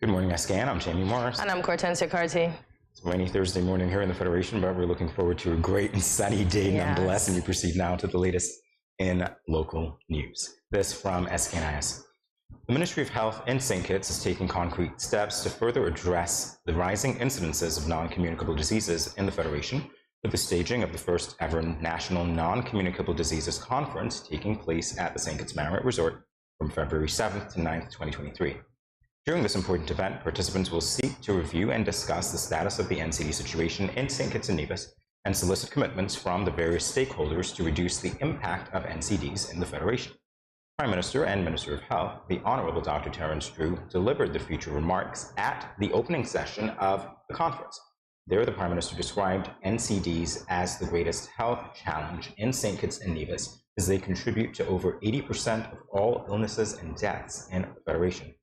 Good morning, SKN. I'm Jamie Morris. And I'm Cortensia Carty. It's a rainy Thursday morning here in the Federation, but we're looking forward to a great and sunny day nonetheless. And we proceed now to the latest in local news. This from SKNIS. The Ministry of Health in St. Kitts is taking concrete steps to further address the rising incidences of non-communicable diseases in the Federation, with the staging of the first ever National Non-Communicable Diseases Conference taking place at the St. Kitts Marriott Resort from February 7th to 9th, 2023. During this important event, participants will seek to review and discuss the status of the NCD situation in St. Kitts and Nevis and solicit commitments from the various stakeholders to reduce the impact of NCDs in the Federation. Prime Minister and Minister of Health, the Honourable Dr. Terence Drew, delivered the feature remarks at the opening session of the conference. There, the Prime Minister described NCDs as the greatest health challenge in St. Kitts and Nevis, as they contribute to over 80% of all illnesses and deaths in the Federation.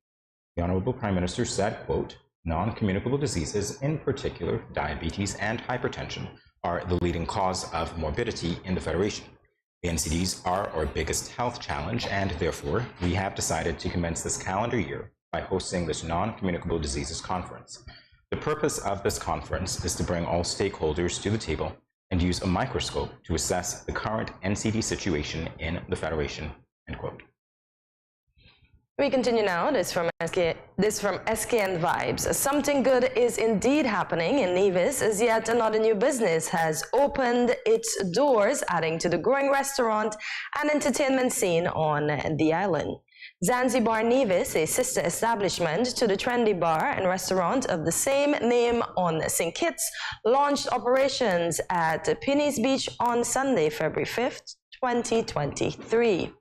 The Honourable Prime Minister said, quote, "Non-communicable diseases, in particular diabetes and hypertension, are the leading cause of morbidity in the Federation. The NCDs are our biggest health challenge, and therefore we have decided to commence this calendar year by hosting this non-communicable diseases conference. The purpose of this conference is to bring all stakeholders to the table and use a microscope to assess the current NCD situation in the Federation," end quote. We continue now. This from SKN Vibes. Something good is indeed happening in Nevis, as yet another new business has opened its doors, adding to the growing restaurant and entertainment scene on the island. Zanzibar Nevis, a sister establishment to the trendy bar and restaurant of the same name on St. Kitts, launched operations at Penny's Beach on Sunday, February 5th, 2023.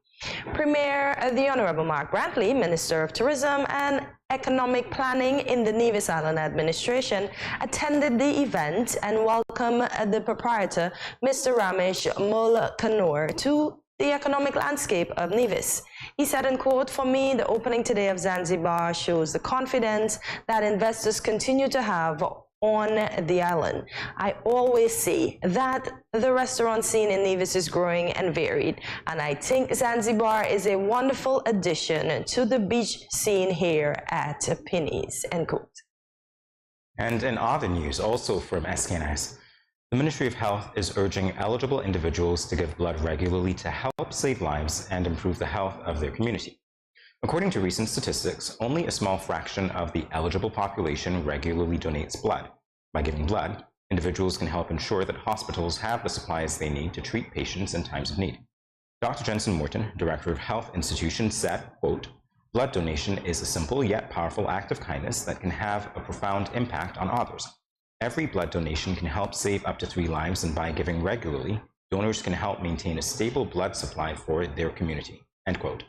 Premier the Honourable Mark Brantley, Minister of Tourism and Economic Planning in the Nevis Island Administration, attended the event and welcomed the proprietor, Mr. Ramesh Mulkanur, to the economic landscape of Nevis. He said, and quote, "For me, the opening today of Zanzibar shows the confidence that investors continue to have on the island. I always see that the restaurant scene in Nevis is growing and varied, and I think Zanzibar is a wonderful addition to the beach scene here at Penny's," end quote. And in other news, also from SKNS, the Ministry of Health is urging eligible individuals to give blood regularly to help save lives and improve the health of their community. According to recent statistics, only a small fraction of the eligible population regularly donates blood. By giving blood, individuals can help ensure that hospitals have the supplies they need to treat patients in times of need. Dr. Jensen Morton, Director of Health Institutions, said, quote, "Blood donation is a simple yet powerful act of kindness that can have a profound impact on others. Every blood donation can help save up to 3 lives, and by giving regularly, donors can help maintain a stable blood supply for their community," end quote.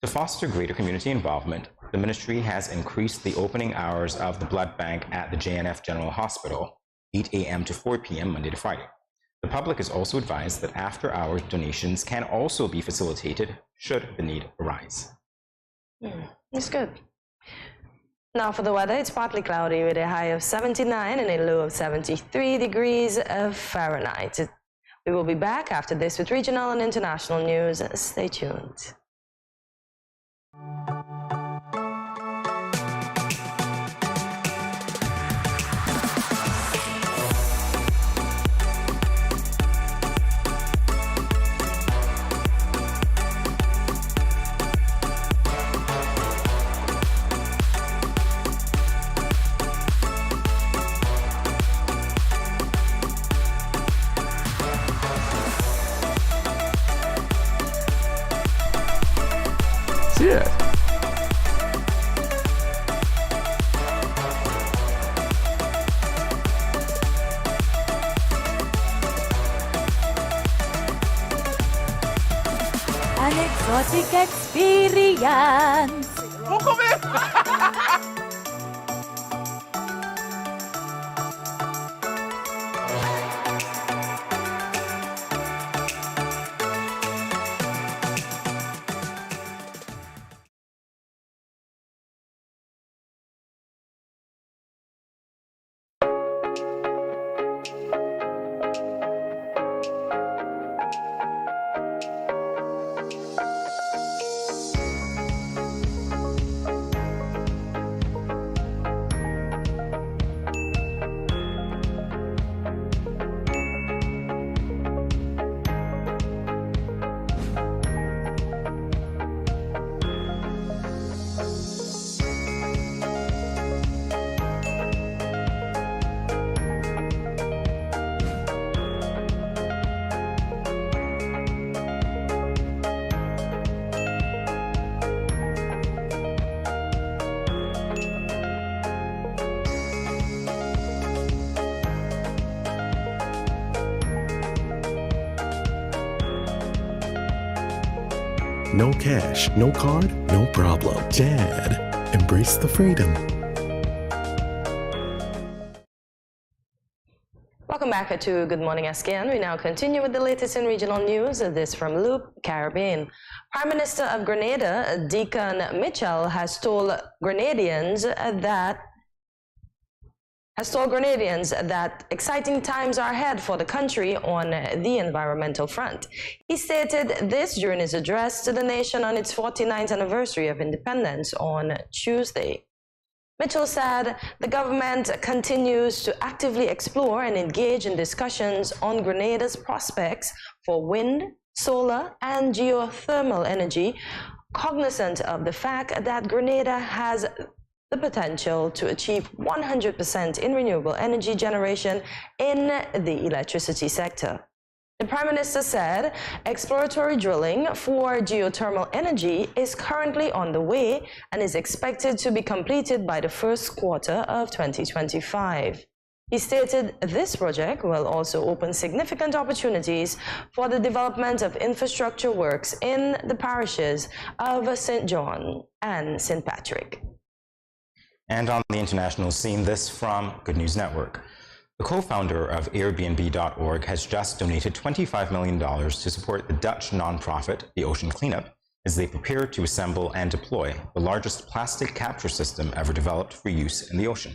To foster greater community involvement, the ministry has increased the opening hours of the blood bank at the JNF General Hospital, 8 a.m. to 4 p.m. Monday to Friday. The public is also advised that after-hours donations can also be facilitated should the need arise. That's good. Now for the weather, it's partly cloudy with a high of 79 and a low of 73 degrees of Fahrenheit. We will be back after this with regional and international news. Stay tuned. Yeah. An exotic experience. No cash, no card, no problem. Dad, embrace the freedom. Welcome back to Good Morning SKN. We now continue with the latest in regional news. This from Loop, Caribbean. Prime Minister of Grenada, Deacon Mitchell, has told Grenadians that exciting times are ahead for the country on the environmental front. He stated this during his address to the nation on its 49th anniversary of independence on Tuesday. Mitchell said the government continues to actively explore and engage in discussions on Grenada's prospects for wind, solar, and geothermal energy, cognizant of the fact that Grenada has the potential to achieve 100% in renewable energy generation in the electricity sector. The Prime Minister said exploratory drilling for geothermal energy is currently on the way and is expected to be completed by the first quarter of 2025. He stated this project will also open significant opportunities for the development of infrastructure works in the parishes of St. John and St. Patrick. And on the international scene, this from Good News Network. The co-founder of Airbnb.org has just donated $25 million to support the Dutch nonprofit, the Ocean Cleanup, as they prepare to assemble and deploy the largest plastic capture system ever developed for use in the ocean.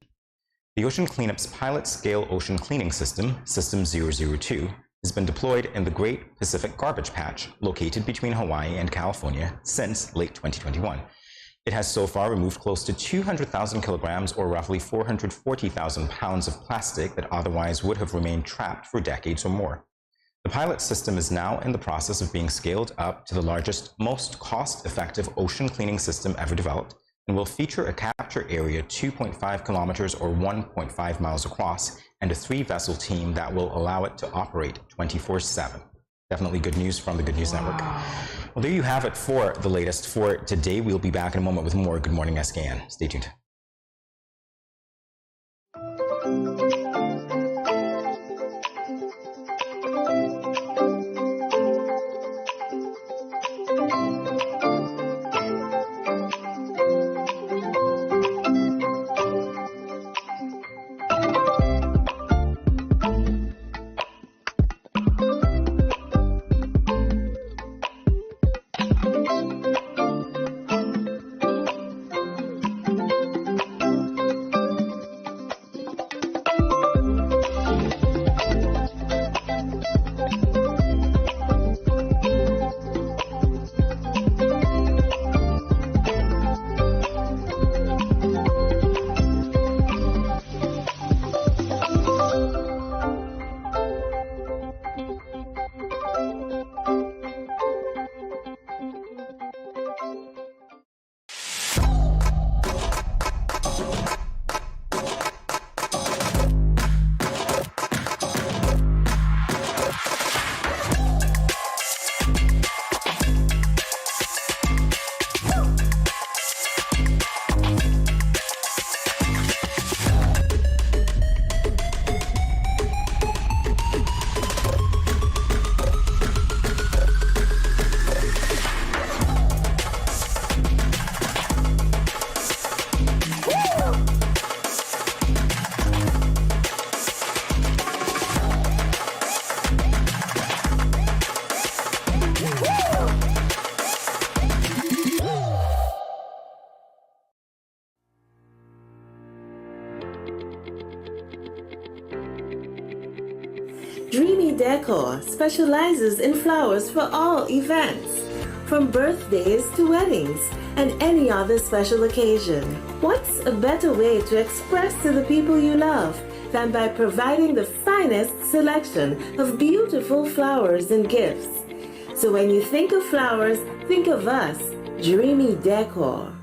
The Ocean Cleanup's pilot-scale ocean cleaning system, System 002, has been deployed in the Great Pacific Garbage Patch, located between Hawaii and California, since late 2021. It has so far removed close to 200,000 kilograms, or roughly 440,000 pounds of plastic that otherwise would have remained trapped for decades or more. The pilot system is now in the process of being scaled up to the largest, most cost-effective ocean cleaning system ever developed, and will feature a capture area 2.5 kilometers or 1.5 miles across, and a 3-vessel team that will allow it to operate 24/7. Definitely good news from the Good News Network. Well, there you have it for the latest for today. We'll be back in a moment with more Good Morning SKN. Stay tuned. Dreamy Decor specializes in flowers for all events, from birthdays to weddings and any other special occasion. What's a better way to express to the people you love than by providing the finest selection of beautiful flowers and gifts? So when you think of flowers, think of us, Dreamy Decor.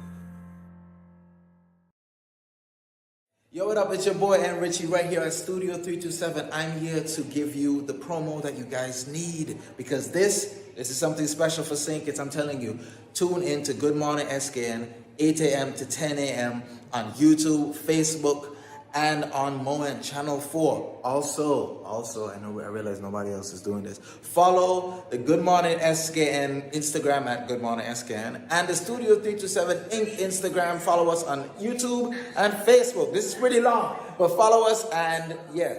Yo, what up? It's your boy N Richie right here at Studio 327. I'm here to give you the promo that you guys need, because this is something special for St. Kitts. I'm telling you, tune in to Good Morning SKN, 8 a.m. to 10 a.m. on YouTube, Facebook, and on Moment Channel 4. Also, I realize nobody else is doing this. Follow the Good Morning SKN Instagram at Good Morning SKN and the Studio 327 Inc. Instagram. Follow us on YouTube and Facebook. This is pretty long, but follow us and yeah.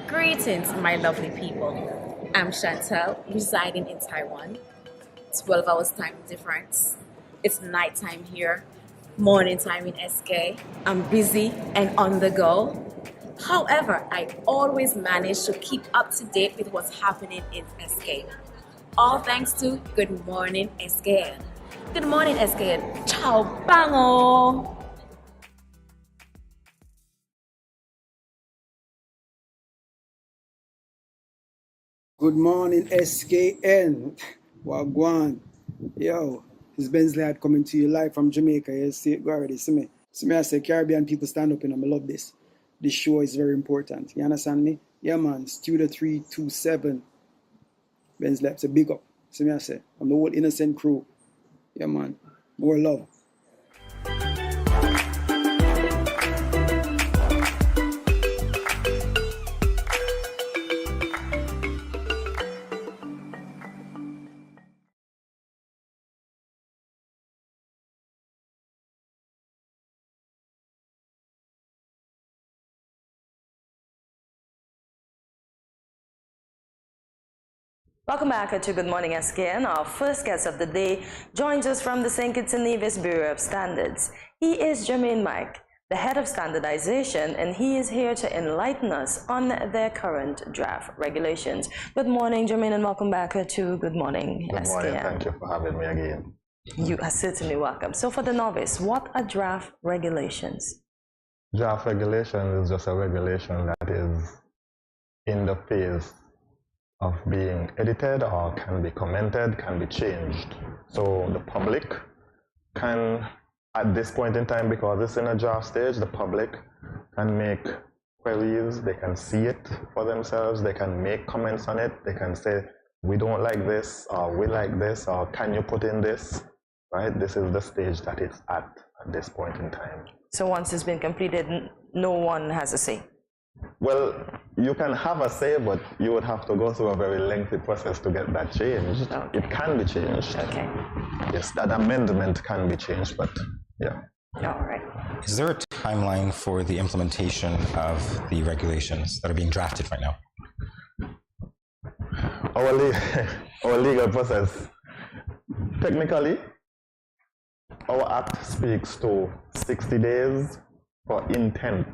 Greetings, my lovely people. I'm Chantel, residing in Taiwan. 12 hours time difference. It's nighttime here, morning time in SK. I'm busy and on the go. However, I always manage to keep up to date with what's happening in SK. All thanks to Good Morning SKN. Good morning SKN. Ciao bango! Good morning, SKN. Wagwan. Yo, it's Bensley Lad coming to you live from Jamaica. You see it already. See me, I say Caribbean people stand up and I love this. This show is very important. You understand me? Yeah, man. Studio 327. Bensley Lad. It's a big up. See me, I say. I'm the whole innocent crew. Yeah, man. More love. Welcome back to Good Morning SKN. Our first guest of the day joins us from the St. Kitts and Nevis Bureau of Standards. He is Jermaine Mike, the head of standardization, and he is here to enlighten us on their current draft regulations. Good morning, Jermaine, and welcome back to Good Morning SKN. Good morning, thank you for having me again. You are certainly welcome. So for the novice, what are draft regulations? Draft regulation is just a regulation that is in the phase of being edited or can be commented, can be changed. So the public can, at this point in time, because it's in a draft stage, the public can make queries, they can see it for themselves, they can make comments on it, they can say, we don't like this, or we like this, or can you put in this, right? This is the stage that it's at this point in time. So once it's been completed, no one has a say? Well, you can have a say, but you would have to go through a very lengthy process to get that changed. Okay. It can be changed. Okay. Yes, that amendment can be changed, but yeah. All right. Is there a timeline for the implementation of the regulations that are being drafted right now? Our legal process, technically, our act speaks to 60 days for intent.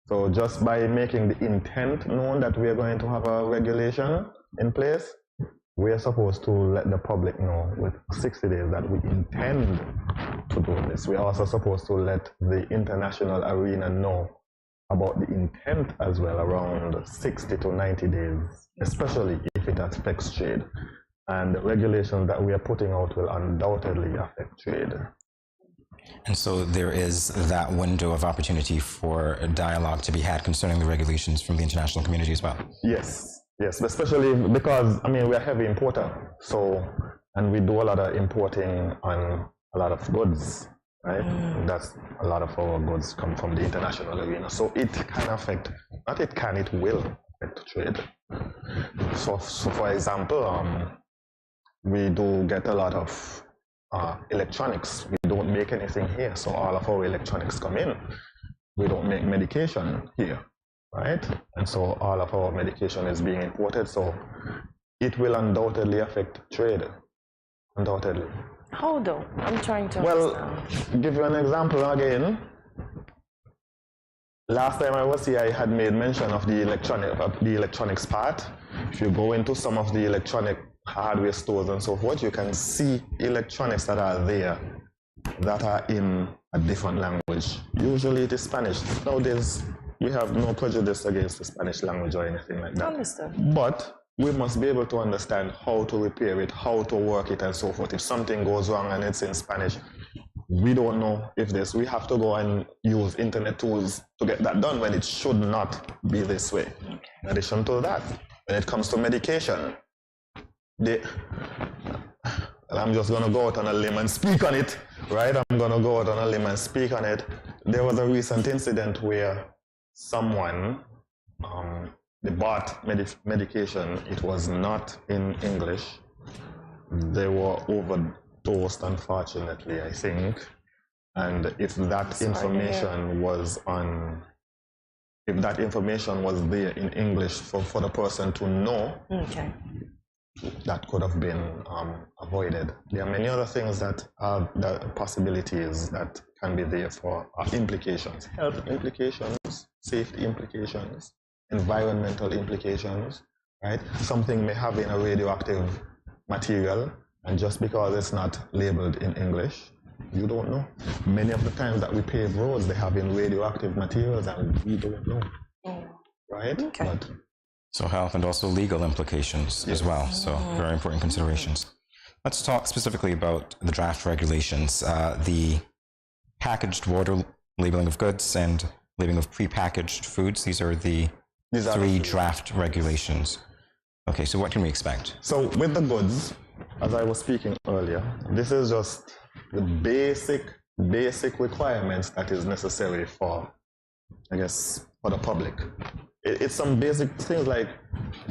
So just by making the intent known that we are going to have a regulation in place, we are supposed to let the public know with 60 days that we intend to do this. We are also supposed to let the international arena know about the intent as well around 60 to 90 days, especially if it affects trade. And the regulations that we are putting out will undoubtedly affect trade. And so there is that window of opportunity for a dialogue to be had concerning the regulations from the international community as well. Yes, especially because, I mean, we're a heavy importer, so, and we do a lot of importing on a lot of goods, right? That's a lot of our goods come from the international arena, so it can affect, not it can, it will affect trade. So for example, we do get a lot of electronics. We don't make anything here, so all of our electronics come in. We don't make medication here, right? And so all of our medication is being imported, so it will undoubtedly affect trade, undoubtedly. How though? I'm trying to Well, understand. give you an example again. Last time I was here, I had made mention of the electronics part. If you go into some of the electronic hardware stores and so forth, you can see electronics that are there that are in a different language. Usually it is Spanish. Nowadays, we have no prejudice against the Spanish language or anything like that. Understood. But we must be able to understand how to repair it, how to work it and so forth. If something goes wrong and it's in Spanish, we don't know if this, we have to go and use internet tools to get that done when it should not be this way. In addition to that, when it comes to medication, I'm just going to go out on a limb and speak on it, right? I'm going to go out on a limb and speak on it. There was a recent incident where someone, they bought medication. It was not in English. They were overdosed, unfortunately, I think. And if that information was there in English for the person to know, that could have been avoided. There are many other things that are the possibilities that can be there for implications, health implications, safety implications, environmental implications, right? Something may have been a radioactive material, and just because it's not labeled in English, you don't know. Many of the times that we pave roads, they have been radioactive materials, and we don't know, right? Okay. So health and also legal implications as well. So very important considerations. Let's talk specifically about the draft regulations, the packaged water labeling of goods and labeling of prepackaged foods. These are the three draft regulations. Okay, so what can we expect? So with the goods, as I was speaking earlier, this is just the basic requirements that is necessary for, I guess, for the public. It's some basic things like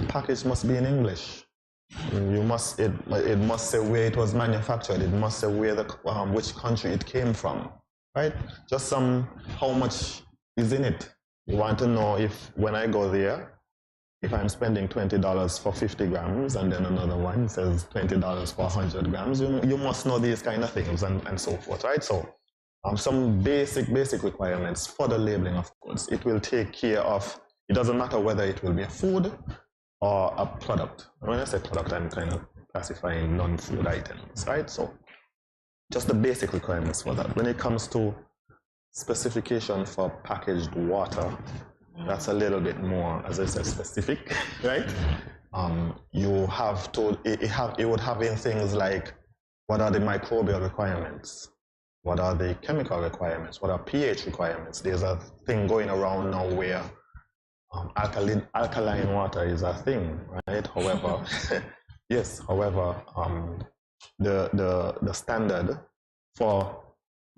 package must be in English. It must say where it was manufactured. It must say where which country it came from, right? Just how much is in it. You want to know if when I go there, if I'm spending $20 for 50 grams and then another one says $20 for 100 grams, you must know these kind of things and so forth, right? So some basic requirements for the labeling of goods. It will take care of. It doesn't matter whether it will be a food or a product. When I say product, I'm kind of classifying non-food items, right? So just the basic requirements for that. When it comes to specification for packaged water, that's a little bit more, as I said, specific, right? You have to, it would have in things like, what are the microbial requirements? What are the chemical requirements? What are pH requirements? There's a thing going around now where alkaline water is a thing, right? However, the standard for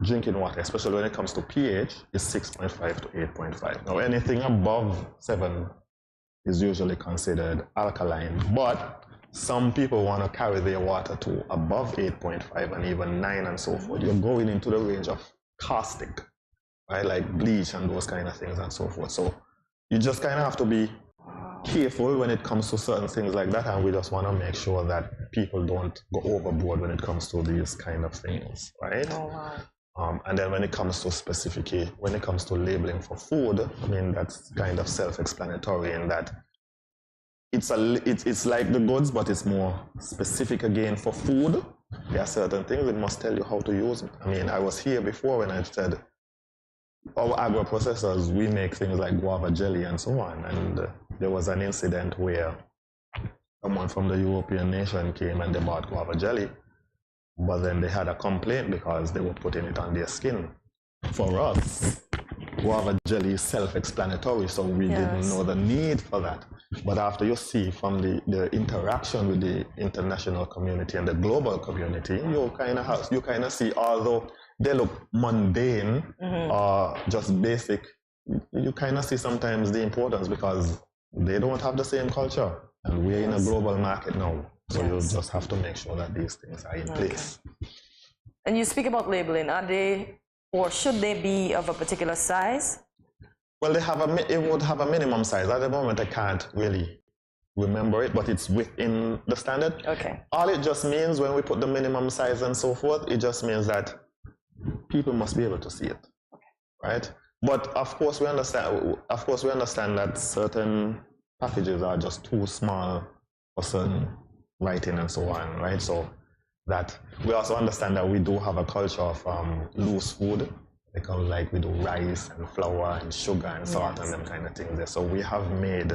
drinking water, especially when it comes to pH, is 6.5 to 8.5. Now, anything above 7 is usually considered alkaline, but some people want to carry their water to above 8.5 and even 9 and so forth. You're going into the range of caustic, right? Like bleach and those kind of things and so forth. So you just kind of have to be careful when it comes to certain things like that, and we just want to make sure that people don't go overboard when it comes to these kind of things, right? Oh, wow. And then when it comes to when it comes to labeling for food, I mean, that's kind of self-explanatory in that it's like the goods, but it's more specific again for food. There are certain things it must tell you how to use it. I mean, I was here before when I said our agro-processors, we make things like guava jelly and so on. And there was an incident where someone from the European nation came and they bought guava jelly, but then they had a complaint because they were putting it on their skin. For us, guava jelly is self-explanatory, so we didn't know the need for that. But after you see from the interaction with the international community and the global community, you kind of see, although they look mundane or just basic, you kind of see sometimes the importance because they don't have the same culture, and we're in a global market now. So you just have to make sure that these things are in place. And you speak about labeling. Are they, or should they be of a particular size? Well, it would have a minimum size. At the moment, I can't really remember it, but it's within the standard. Okay. All it just means when we put the minimum size and so forth, it just means that people must be able to see it, right? But of course we understand. Of course we understand that certain packages are just too small for certain writing and so on, right? So that we also understand that we do have a culture of loose food, because like we do rice and flour and sugar and salt and them kind of things there. So we have made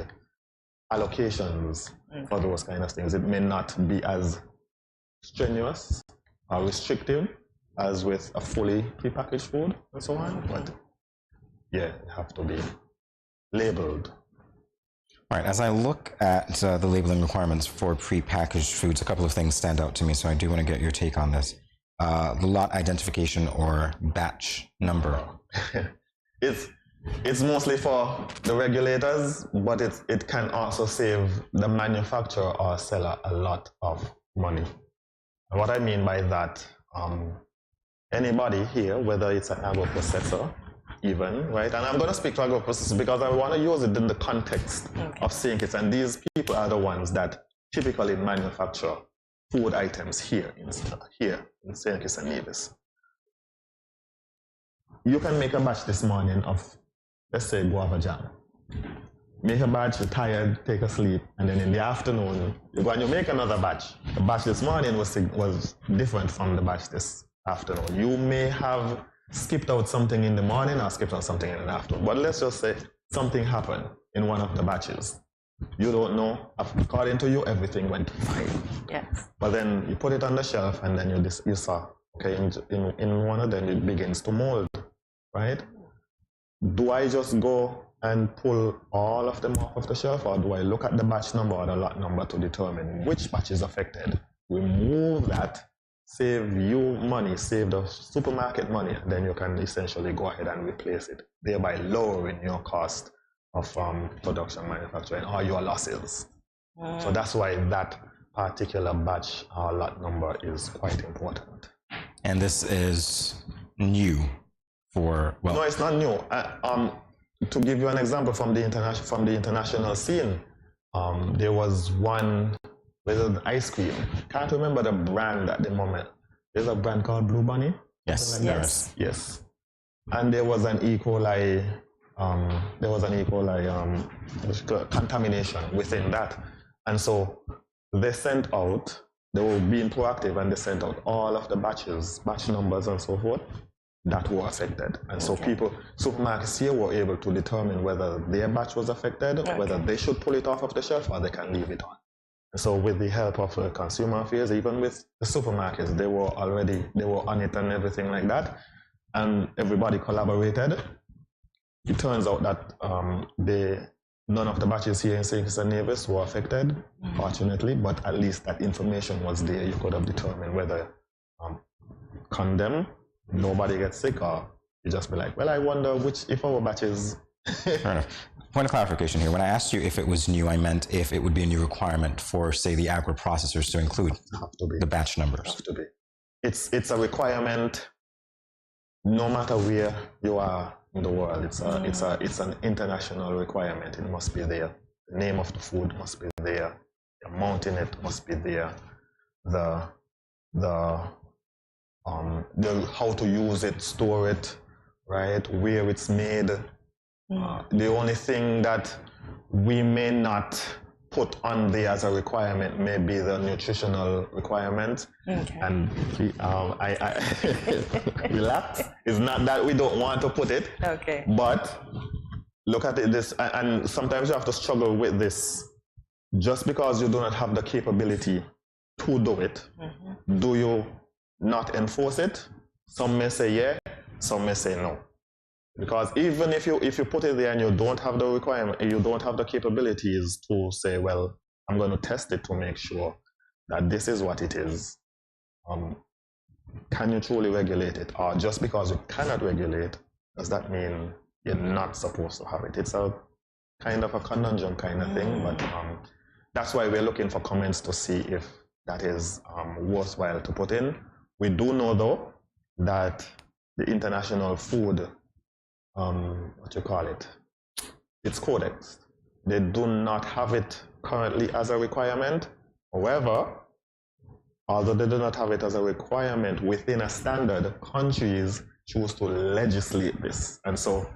allocations for those kind of things. It may not be as strenuous or restrictive as with a fully prepackaged food and so on, but yeah, it have to be labeled. All right, as I look at the labeling requirements for prepackaged foods, a couple of things stand out to me, so I do want to get your take on this. The lot identification or batch number. It's mostly for the regulators, but it can also save the manufacturer or seller a lot of money. And what I mean by that, anybody here, whether it's an agro-processor, even, right? And I'm going to speak to agro-processors because I want to use it in the context of St. Kitts, and these people are the ones that typically manufacture food items here in St. Kitts and Nevis. You can make a batch this morning of, let's say, guava jam. Make a batch, you're tired, take a sleep, and then in the afternoon, you go and you make another batch. The batch this morning was different from the batch this afternoon. You may have skipped out something in the morning or skipped out something in the afternoon. But let's just say something happened in one of the batches. You don't know. According to you, everything went fine. Yes. But then you put it on the shelf and then you saw, okay, in one of them it begins to mold, right? Do I just go and pull all of them off of the shelf, or do I look at the batch number or the lot number to determine which batch is affected? Remove that, save you money, save the supermarket money, and then you can essentially go ahead and replace it, thereby lowering your cost of production, manufacturing, or your losses. So that's why that particular batch or lot number is quite important. And this is new for, well... No, it's not new. To give you an example from the international scene, there was one with an ice cream. Can't remember the brand at the moment. There's a brand called Blue Bunny. Yes. Like yes. And there was an E. coli. Contamination within that, and so they sent out. They were being proactive, and they sent out all of the batch numbers and so forth that were affected. And so supermarkets here were able to determine whether their batch was affected, whether they should pull it off of the shelf or they can leave it on. And so with the help of consumer affairs, even with the supermarkets, they were on it and everything like that, and everybody collaborated. It turns out that none of the batches here in St. Kitts and Nevis were affected, fortunately, but at least that information was there. You could have determined whether condemn, nobody gets sick, or you just be like, well, I wonder if our batches... Fair enough. Point of clarification here. When I asked you if it was new, I meant if it would be a new requirement for, say, the agro-processors to include the batch numbers. Have to be. It's a requirement no matter where you are in the world. It's an international requirement. It must be there. The name of the food must be there. The amount in it must be there. The how to use it, store it, right? Where it's made. The only thing that we may not put on there as a requirement may be the nutritional requirement. And I relax. It's not that we don't want to put it. But look at this, and sometimes you have to struggle with this. Just because you do not have the capability to do it, do you not enforce it? Some may say yeah, some may say no. Because even if you put it there and you don't have the requirement, you don't have the capabilities to say, well, I'm going to test it to make sure that this is what it is. Can you truly regulate it? Or just because you cannot regulate, does that mean you're not supposed to have it? It's a kind of a conundrum kind of thing, but that's why we're looking for comments to see if that is worthwhile to put in. We do know, though, that the international food, it's codexed. They do not have it currently as a requirement. However, although they do not have it as a requirement within a standard, countries choose to legislate this. And so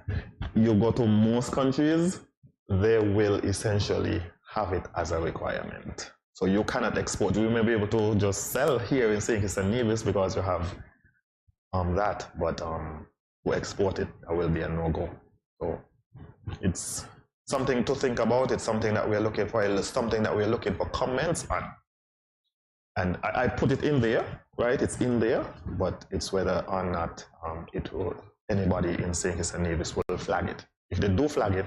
you go to most countries, they will essentially have it as a requirement. So you cannot export. You may be able to just sell here in St. Kitts and Nevis because you have that, but to export it, that will be a no-go. So it's something to think about. It's something that we're looking for. It's something that we're looking for comments on. And I put it in there, right? It's in there, but it's whether or not anybody in St. Kitts and Nevis will flag it. If they do flag it,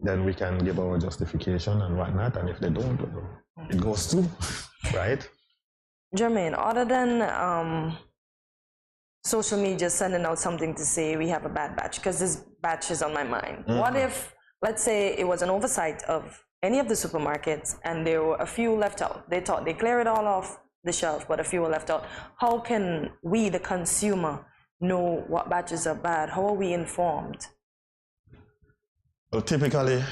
then we can give our justification and whatnot. And if they don't, it goes through, right? Jermaine, other than social media sending out something to say we have a bad batch, because this batch is on my mind. Mm-hmm. What if, let's say, it was an oversight of any of the supermarkets and there were a few left out? They thought they clear it all off the shelf, but a few were left out. How can we, the consumer, know what batches are bad? How are we informed? Well, typically,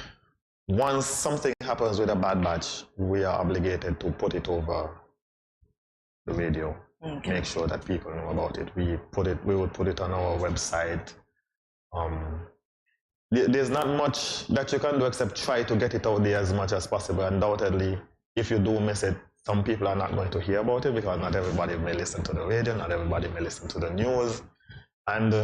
once something happens with a bad batch, we are obligated to put it over the radio. Okay. Make sure that people know about it. We would put it on our website. There's not much that you can do except try to get it out there as much as possible. Undoubtedly, if you do miss it, some people are not going to hear about it because not everybody may listen to the radio, not everybody may listen to the news. And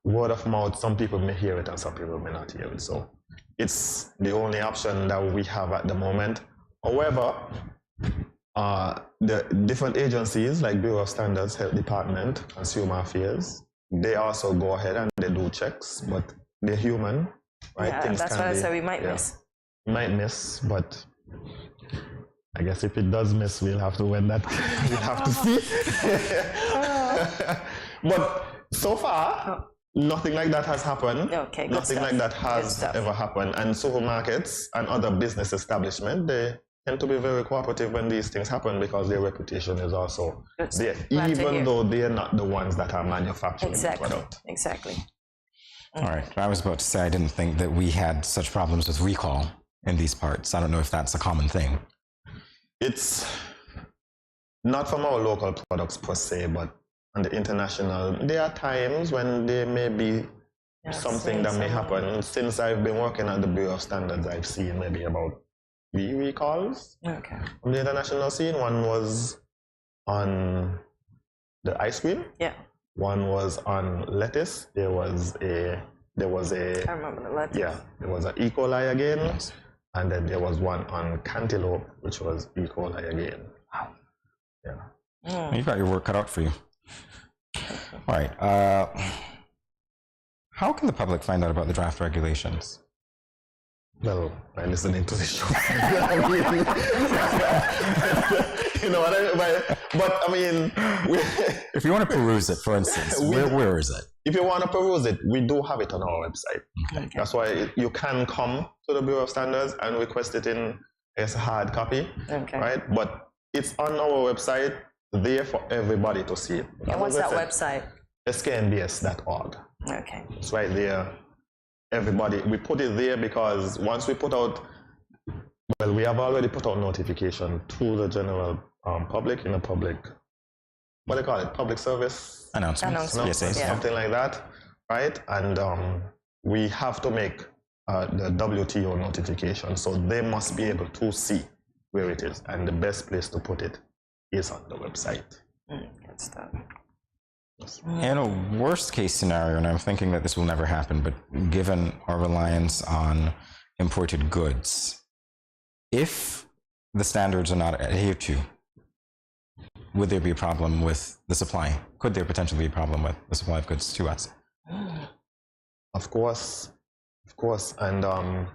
word of mouth, some people may hear it and some people may not hear it. So it's the only option that we have at the moment. However, the different agencies like Bureau of Standards, Health Department, Consumer Affairs, they also go ahead and they do checks, but they're human, right? Yeah, Things that's what I said, we might miss. Might miss, but I guess if it does miss, we'll have to win that. We'll have to see. But so far, nothing like that has happened. Okay, good nothing stuff. like that has ever happened. And supermarkets and other business establishments, they tend to be very cooperative when these things happen because their reputation is also there, even though they're not the ones that are manufacturing the product. Exactly. All right. I was about to say I didn't think that we had such problems with recall in these parts. I don't know if that's a common thing. It's not from our local products per se, but on the international, there are times when there may be something that may happen. Since I've been working at the Bureau of Standards, I've seen maybe about 3 recalls from the international scene. One was on the ice cream. Yeah. One was on lettuce. There was a I remember the lettuce. Yeah, there was an E. coli again. Yes. And then there was one on cantaloupe, which was E. coli again. Wow. Yeah. You've got your work cut out for you. All right. How can the public find out about the draft regulations? Well, by listening to the show. You know what I mean? But I mean, if you want to peruse it, for instance, where is it? If you want to peruse it, we do have it on our website. Okay. That's why you can come to the Bureau of Standards and request it in a hard copy, right? But it's on our website, there for everybody to see it. And what's that website? sknbs.org. Okay. It's right there. Everybody, we put it there because once we put out, well, we have already put out notification to the general public in a public, what do you call it, public service announcement. Something like that, right? And we have to make the WTO notification, so they must be able to see where it is, and the best place to put it is on the website. Good stuff. In a worst case scenario, and I'm thinking that this will never happen, but given our reliance on imported goods, if the standards are not adhered to, would there be a problem with the supply? Could there potentially be a problem with the supply of goods to us? Of course. And to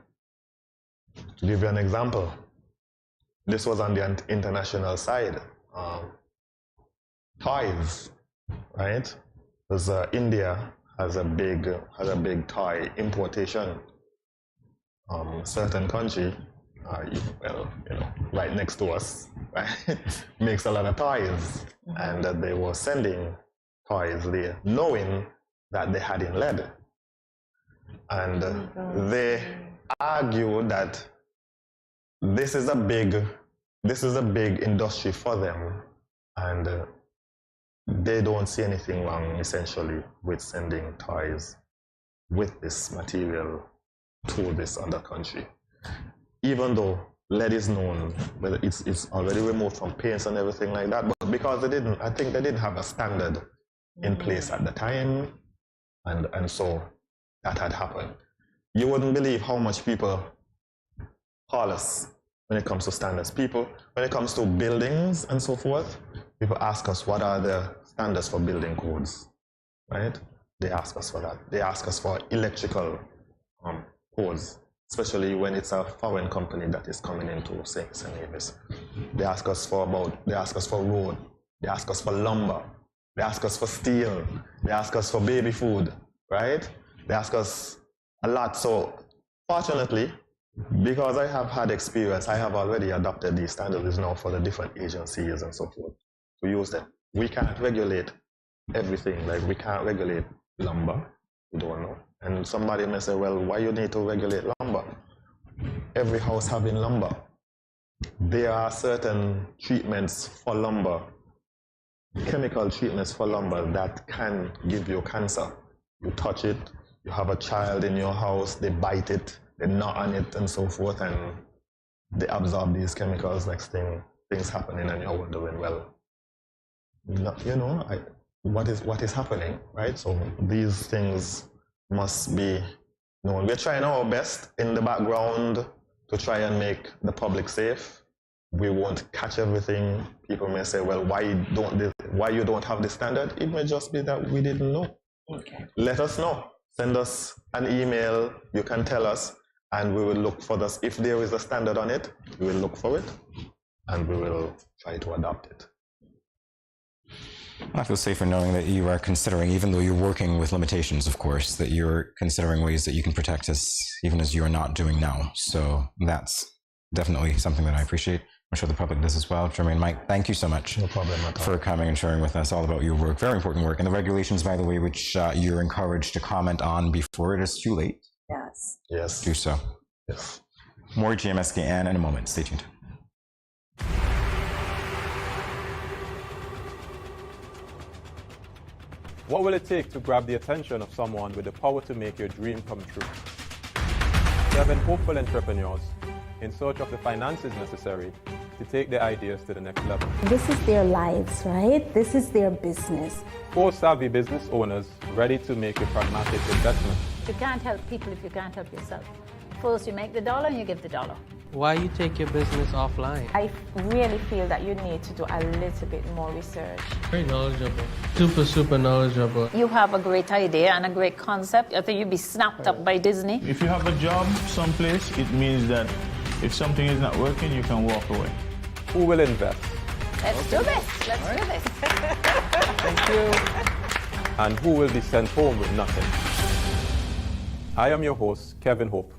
give you an example, this was on the international side. Toys, right? Because India has a big toy importation. Certain country, right next to us, right, makes a lot of toys, and they were sending toys there, knowing that they had in lead. And they argue that this is a big industry for them, and they don't see anything wrong essentially with sending toys with this material to this other country. Even though lead is known, whether it's already removed from paints and everything like that, but because I think they didn't have a standard in place at the time, and so that had happened. You wouldn't believe how much people call us when it comes to standards. People, when it comes to buildings and so forth, people ask us what are the standards for building codes, right? They ask us for that. They ask us for electrical codes, especially when it's a foreign company that is coming into St. Kitts and Nevis. They ask us for road, they ask us for lumber, they ask us for steel, they ask us for baby food, right? They ask us a lot. So fortunately, because I have had experience, I have already adopted these standards now for the different agencies and so forth to use them. We can't regulate everything. Like, we can't regulate lumber. We don't know. And somebody may say, well, why you need to regulate lumber? Every house having lumber. There are certain treatments for lumber, chemical treatments for lumber that can give you cancer. You touch it, you have a child in your house, they bite it, they gnaw on it and so forth, and they absorb these chemicals. Next thing, things happening, and you're wondering, well, what is happening, right? So these things must be known. We're trying our best in the background to try and make the public safe. We won't catch everything. People may say, well, why you don't have this standard? It may just be that we didn't know. Okay. Let us know. Send us an email. You can tell us, and we will look for this. If there is a standard on it, we will look for it, and we will try to adopt it. I feel safer knowing that you are considering, even though you're working with limitations, of course, that you're considering ways that you can protect us, even as you are not doing now. So that's definitely something that I appreciate. I'm sure the public does as well. Jermaine, Mike, thank you so much for coming and sharing with us all about your work. Very important work. And the regulations, by the way, which you're encouraged to comment on before it is too late. Yes. Yes. Do so. Yes. More GMSKN in a moment. Stay tuned. What will it take to grab the attention of someone with the power to make your dream come true? 7 hopeful entrepreneurs in search of the finances necessary to take their ideas to the next level. This is their lives, right? This is their business. 4 savvy business owners ready to make a pragmatic investment. You can't help people if you can't help yourself. First, you make the dollar and you give the dollar. Why you take your business offline? I really feel that you need to do a little bit more research. Very knowledgeable. Super knowledgeable. You have a great idea and a great concept. I think you'd be snapped up by Disney. If you have a job someplace, it means that if something is not working, you can walk away. Who will invest? Let's do this. Let's do this. Thank you. And who will be sent home with nothing? I am your host, Kevin Hope.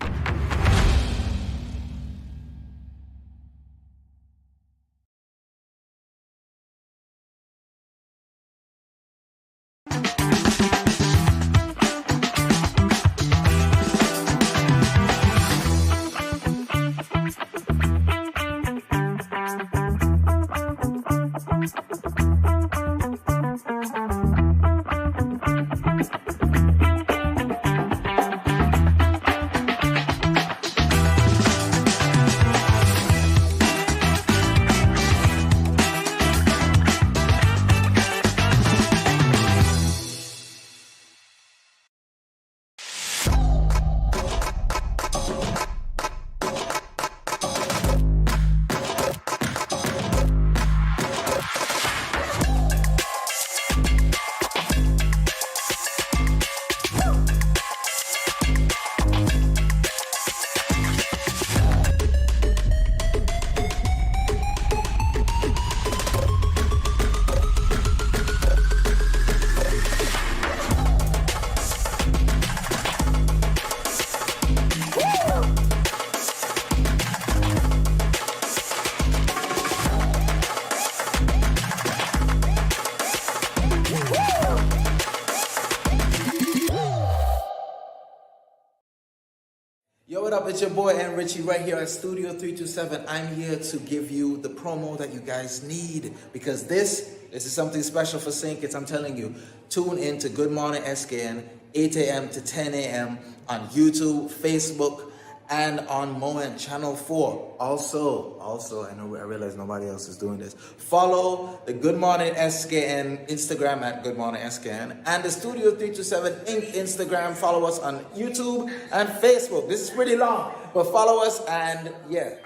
Yo, what up? It's your boy and Richie right here at Studio 327. I'm here to give you the promo that you guys need because this is something special for St. Kitts. I'm telling you, tune in to Good Morning SKN, 8 a.m. to 10 a.m. on YouTube, Facebook, and on Moen Channel 4. Also, I realize nobody else is doing this. Follow the Good Morning SKN Instagram at Good Morning SKN and the Studio 327 Inc. Instagram. Follow us on YouTube and Facebook. This is pretty long, but follow us and yeah.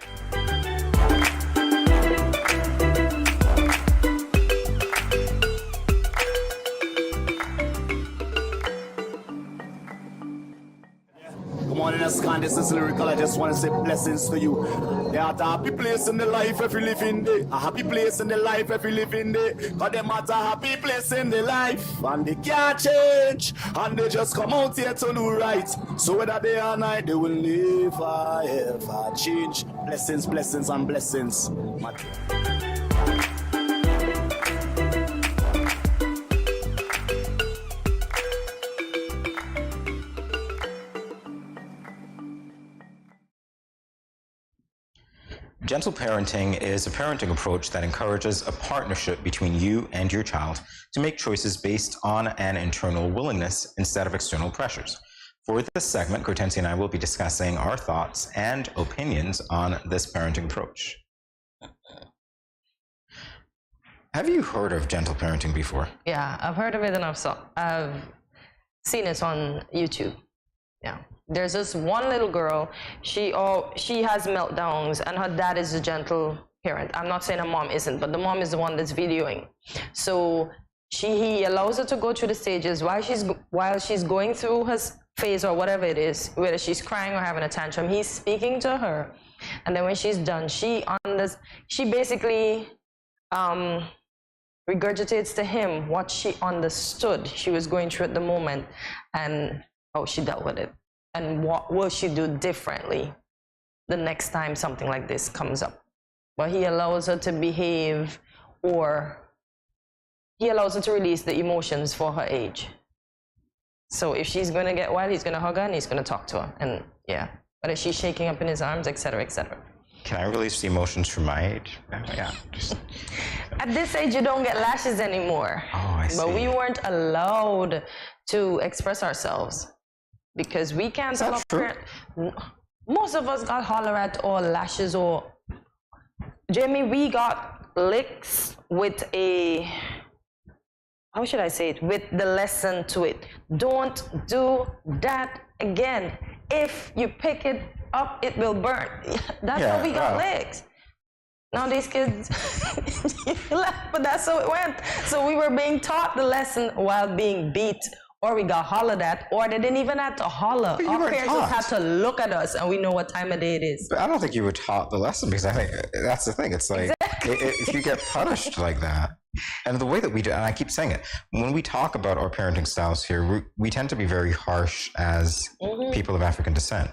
Good morning, SKN. This is Lyrical. I just want to say blessings to you. There are a happy place in the life if you live in there. A happy place in the life if you live in there. Cause them at a happy place in the life. And they can't change. And they just come out here to do right. So whether day or night, they will never ever change. Blessings, blessings, and blessings. Gentle parenting is a parenting approach that encourages a partnership between you and your child to make choices based on an internal willingness instead of external pressures. For this segment, Cortensi and I will be discussing our thoughts and opinions on this parenting approach. Have you heard of gentle parenting before? Yeah, I've heard of it and I've seen it on YouTube. Yeah. There's this one little girl, she has meltdowns and her dad is a gentle parent. I'm not saying her mom isn't, but the mom is the one that's videoing. So he allows her to go through the stages while she's going through her phase or whatever it is, whether she's crying or having a tantrum. He's speaking to her, and then when she's done, she basically regurgitates to him what she understood she was going through at the moment and how she dealt with it. And what will she do differently the next time something like this comes up? But he allows her to behave, or he allows her to release the emotions for her age. So if she's going to get wild, he's going to hug her and he's going to talk to her. And yeah, whether she's shaking up in his arms, etc., etc. Can I release the emotions from my age? Yeah. At this age, you don't get lashes anymore. Oh, I see. But we weren't allowed to express ourselves. Because we can't tell our parents. Most of us got holler at or lashes or Jamie, we got licks with a, how should I say it, with the lesson to it. Don't do that again. If you pick it up, it will burn. That's how we got licks. Now these kids, you laugh, but that's how it went. So we were being taught the lesson while being beat. Or we got hollered at, or they didn't even have to holler. Our parents just had to look at us, and we know what time of day it is. But I don't think you were taught the lesson, because I think that's the thing. It's like, if you get punished like that, and the way that we do, and I keep saying it, when we talk about our parenting styles here, we tend to be very harsh as people of African descent,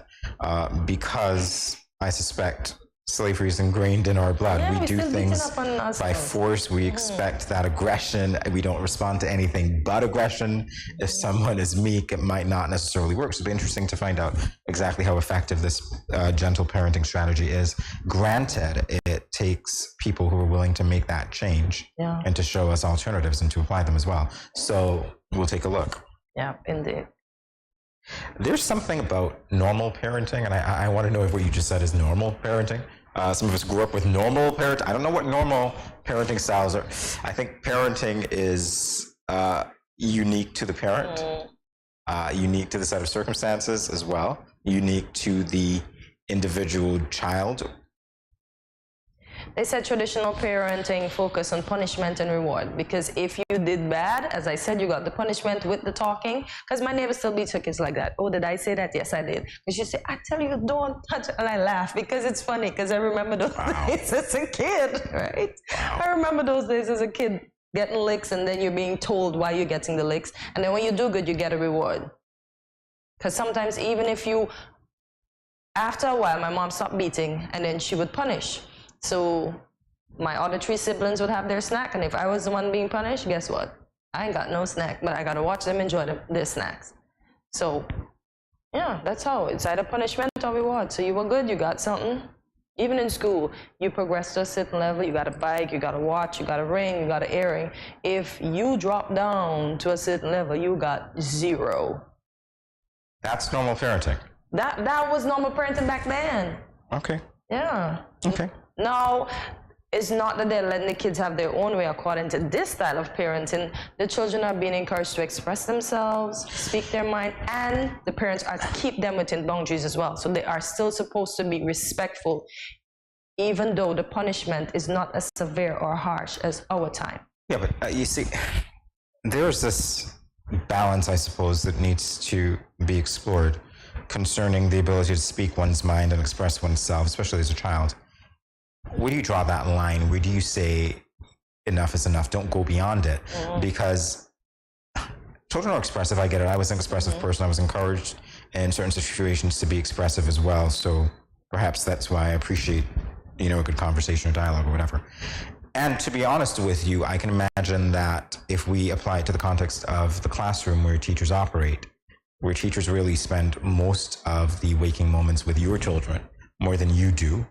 because I suspect slavery is ingrained in our blood. Yeah, we do things by force. We Mm-hmm. expect that aggression. We don't respond to anything but aggression. If someone is meek, it might not necessarily work. So it'll be interesting to find out exactly how effective this gentle parenting strategy is. Granted, it takes people who are willing to make that change and to show us alternatives and to apply them as well. So we'll take a look. Yeah, indeed. There's something about normal parenting, and I want to know if what you just said is normal parenting. Some of us grew up with normal parenting. I don't know what normal parenting styles are. I think parenting is unique to the parent, unique to the set of circumstances as well, unique to the individual child. They said traditional parenting focus on punishment and reward, because if you did bad, as I said, you got the punishment with the talking, because my neighbor still beats her kids like that. Oh, did I say that? Yes, I did. And she said, I tell you, don't touch it. And I laugh because it's funny, because I remember those days as a kid, right? I remember those days as a kid getting licks, and then you're being told why you're getting the licks. And then when you do good, you get a reward. Because sometimes even if you, after a while, my mom stopped beating, and then she would punish. So my other 3 siblings would have their snack, and if I was the one being punished, guess what? I ain't got no snack, but I gotta watch them enjoy their snacks. So yeah, that's how. It's either punishment parental reward. So you were good, you got something. Even in school, you progress to a certain level, you got a bike, you got a watch, you got a ring, you got an earring. If you drop down to a certain level, you got 0. That's normal parenting. That was normal parenting back then. Okay. Yeah. Okay. Now, it's not that they're letting the kids have their own way according to this style of parenting. The children are being encouraged to express themselves, speak their mind, and the parents are to keep them within boundaries as well. So they are still supposed to be respectful, even though the punishment is not as severe or harsh as our time. Yeah, but you see, there's this balance, I suppose, that needs to be explored concerning the ability to speak one's mind and express oneself, especially as a child. Where do you draw that line? Where do you say enough is enough? Don't go beyond it. Because children are expressive. I get it. I was an expressive person. I was encouraged in certain situations to be expressive as well. So perhaps that's why I appreciate, a good conversation or dialogue or whatever. And to be honest with you, I can imagine that if we apply it to the context of the classroom where teachers operate, where teachers really spend most of the waking moments with your children, more than you do,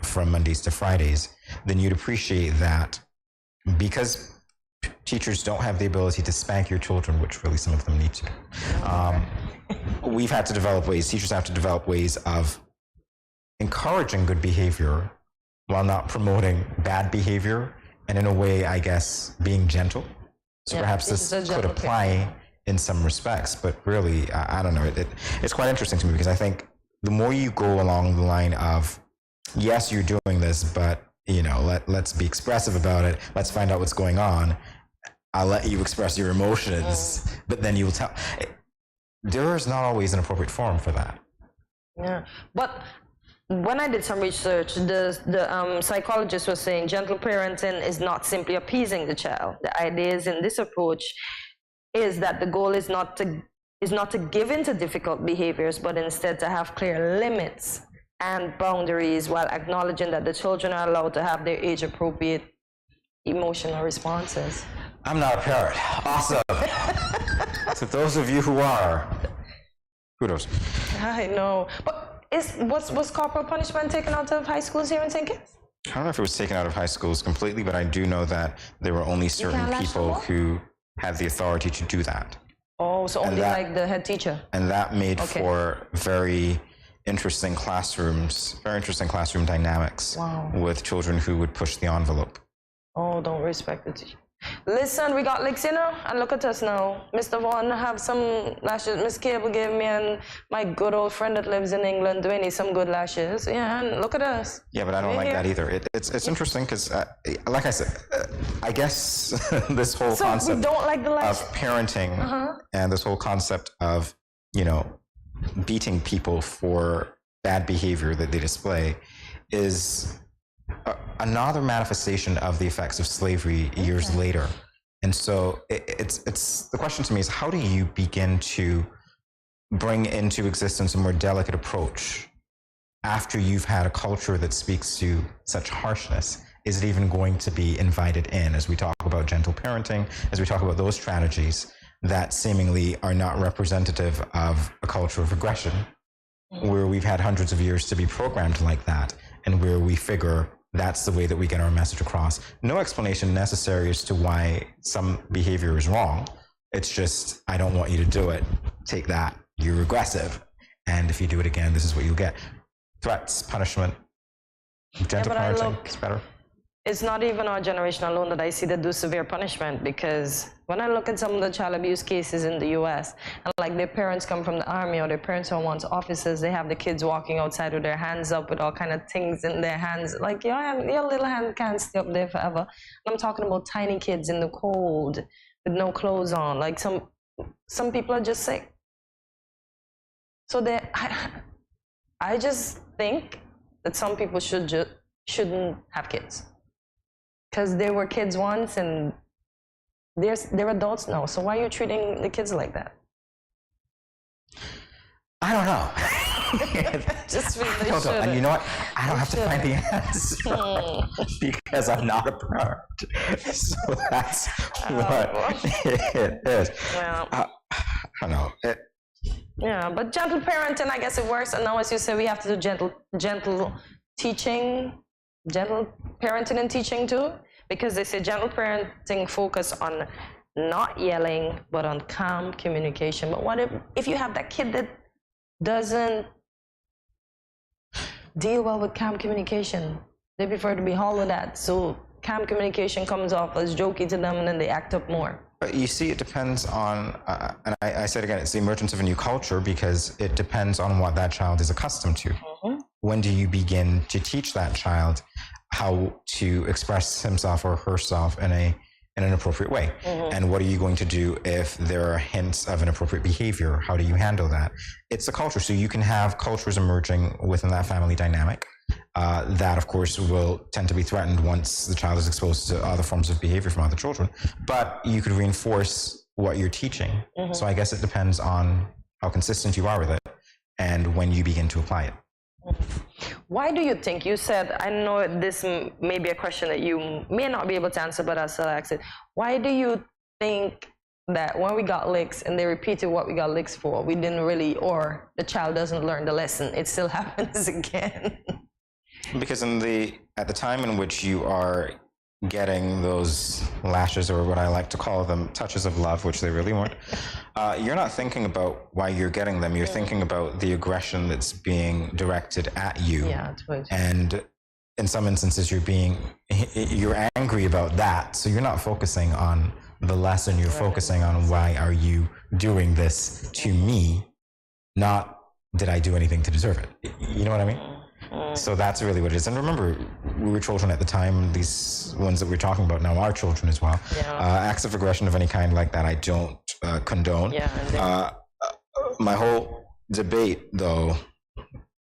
from Mondays to Fridays, then you'd appreciate that because teachers don't have the ability to spank your children, which really some of them need to. We've had to develop ways, teachers have to develop ways of encouraging good behavior while not promoting bad behavior, and in a way, I guess, being gentle. So perhaps this could apply in some respects, but really, I don't know, it's quite interesting to me because I think the more you go along the line of, yes, you're doing this, but let's be expressive about it. Let's find out what's going on. I'll let you express your emotions, but then you'll tell. There is not always an appropriate forum for that. Yeah, but when I did some research, the psychologist was saying gentle parenting is not simply appeasing the child. The ideas in this approach is that the goal is not to give in to difficult behaviors, but instead to have clear limits and boundaries while acknowledging that the children are allowed to have their age-appropriate emotional responses. I'm not a parent. Awesome. To those of you who are, kudos. I know. But was corporal punishment taken out of high schools here in St. Kitts? I don't know if it was taken out of high schools completely, but I do know that there were only certain people who had the authority to do that. Oh, so only like the head teacher? And that made for very interesting classroom dynamics with children who would push the envelope. Oh, don't respect the teacher. Listen, we got licks, and look at us now. Mr. Vaughn have some lashes. Miss Cable gave me and my good old friend that lives in England, Dwayne, some good lashes. Yeah, and look at us. Yeah, but I don't like that either. It's interesting because, like I said, I guess this whole concept we don't like the of parenting and this whole concept of, beating people for bad behavior that they display is another manifestation of the effects of slavery years later. And so it's the question to me is, how do you begin to bring into existence a more delicate approach after you've had a culture that speaks to such harshness? Is it even going to be invited in as we talk about gentle parenting, as we talk about those strategies that seemingly are not representative of a culture of aggression, where we've had hundreds of years to be programmed like that, and where we figure that's the way that we get our message across. No explanation necessary as to why some behavior is wrong. It's just, I don't want you to do it. Take that. You're aggressive. And if you do it again, this is what you'll get. Threats, punishment, gentle parenting is better. It's not even our generation alone that I see that do severe punishment, because when I look at some of the child abuse cases in the US, and like their parents come from the army or their parents are once officers, they have the kids walking outside with their hands up with all kind of things in their hands. Like your little hand can't stay up there forever. And I'm talking about tiny kids in the cold with no clothes on. Like some people are just sick. So I just think that some people shouldn't have kids. Because they were kids once and they're adults now. So why are you treating the kids like that? I don't know. Just really I don't know. And you know what? I don't have to find the answer because I'm not a parent. So that's what it is. Well, I don't know. Yeah, but gentle parenting, I guess it works. And now, as you say, we have to do gentle teaching, gentle parenting and teaching too, because they say gentle parenting focus on not yelling, but on calm communication. But what if you have that kid that doesn't deal well with calm communication? They prefer to be hollowed at, so calm communication comes off as jokey to them, and then they act up more. But you see, it depends on, and I said again, it's the emergence of a new culture because it depends on what that child is accustomed to. When do you begin to teach that child how to express himself or herself in an appropriate way? And what are you going to do if there are hints of inappropriate behavior? How do you handle that? It's a culture, so you can have cultures emerging within that family dynamic. That, of course, will tend to be threatened once the child is exposed to other forms of behavior from other children. But you could reinforce what you're teaching. So I guess it depends on how consistent you are with it and when you begin to apply it. Why do you think, you said, I know this may be a question that you may not be able to answer, but I'll still ask it. Why do you think that when we got licks and they repeated what we got licks for, we didn't really, or the child doesn't learn the lesson, it still happens again? Because at the time in which you are getting those lashes, or what I like to call them touches of love, which they really weren't, you're not thinking about why you're getting them. You're thinking about the aggression that's being directed at you. Yeah, and in some instances, you're angry about that. So you're not focusing on the lesson. You're focusing on, why are you doing this to me? Not, did I do anything to deserve it? You know what I mean? So that's really what it is. And remember, we were children at the time. These ones that we're talking about now are children as well. Acts of aggression of any kind like that, I don't condone. My whole debate, though,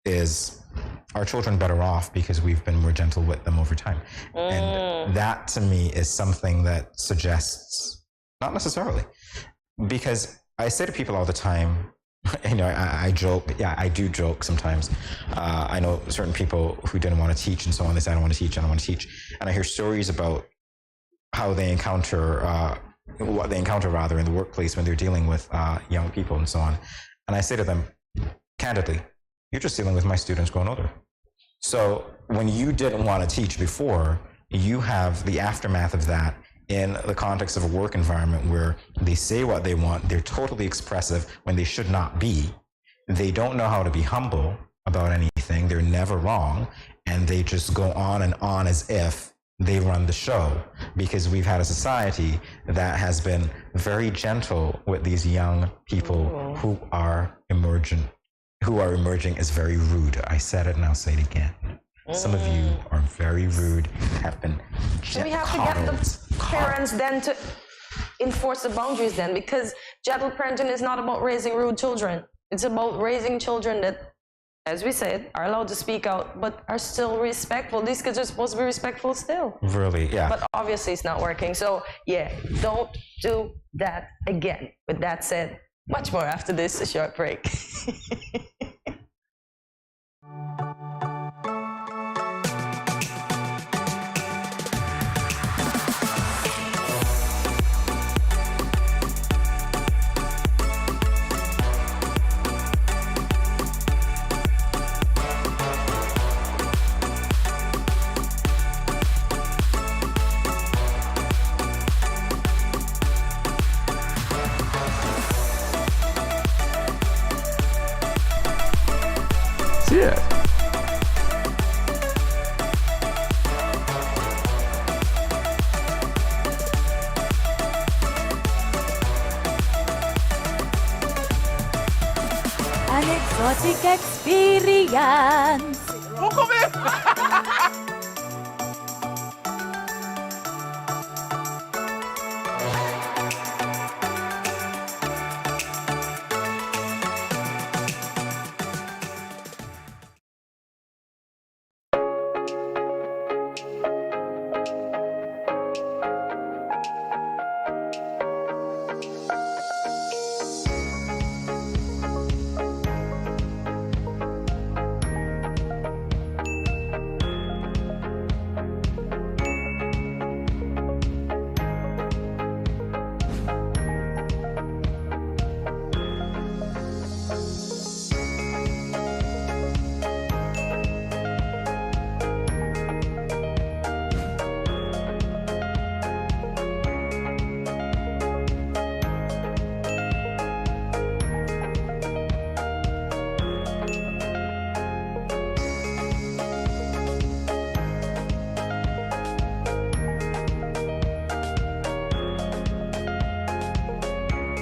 is, are children better off because we've been more gentle with them over time? And that, to me, is something that suggests, not necessarily, because I say to people all the time, I joke. Yeah, I do joke sometimes. I know certain people who didn't want to teach and so on. They say, I don't want to teach, I don't want to teach. And I hear stories about how they encounter, what they encounter rather in the workplace when they're dealing with young people and so on. And I say to them, candidly, you're just dealing with my students growing older. So when you didn't want to teach before, you have the aftermath of that in the context of a work environment where they say what they want, they're totally expressive when they should not be. They don't know how to be humble about anything, they're never wrong, and they just go on and on as if they run the show, because we've had a society that has been very gentle with these young people who are emerging as very rude. I said it and I'll say it again. Some of you are very rude, have been So we have to get the parents then to enforce the boundaries then, because gentle parenting is not about raising rude children. It's about raising children that, as we said, are allowed to speak out, but are still respectful. These kids are supposed to be respectful still. Really, yeah. But obviously it's not working. So yeah, don't do that again. With that said, much more after this short break. Yeah. An exotic experience.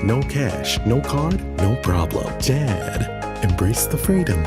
no cash, no card, no problem. Dad, embrace the freedom.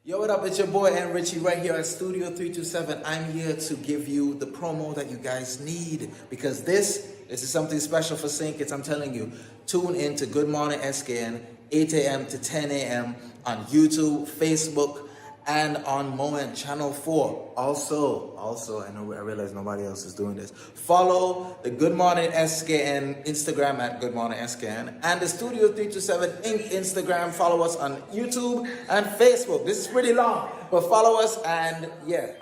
Yo, what up? It's your boy and Richie right here at Studio 327. I'm here to give you the promo that you guys need because this is something special for St. Kitts. I'm telling you, tune in to Good Morning SKN, 8 a.m. to 10 a.m. on YouTube, Facebook, and on Moment Channel 4. Also, I realize nobody else is doing this. Follow the Good Morning SKN Instagram at Good Morning SKN and the Studio 327 Inc. Instagram. Follow us on YouTube and Facebook. This is pretty long, but follow us and yeah.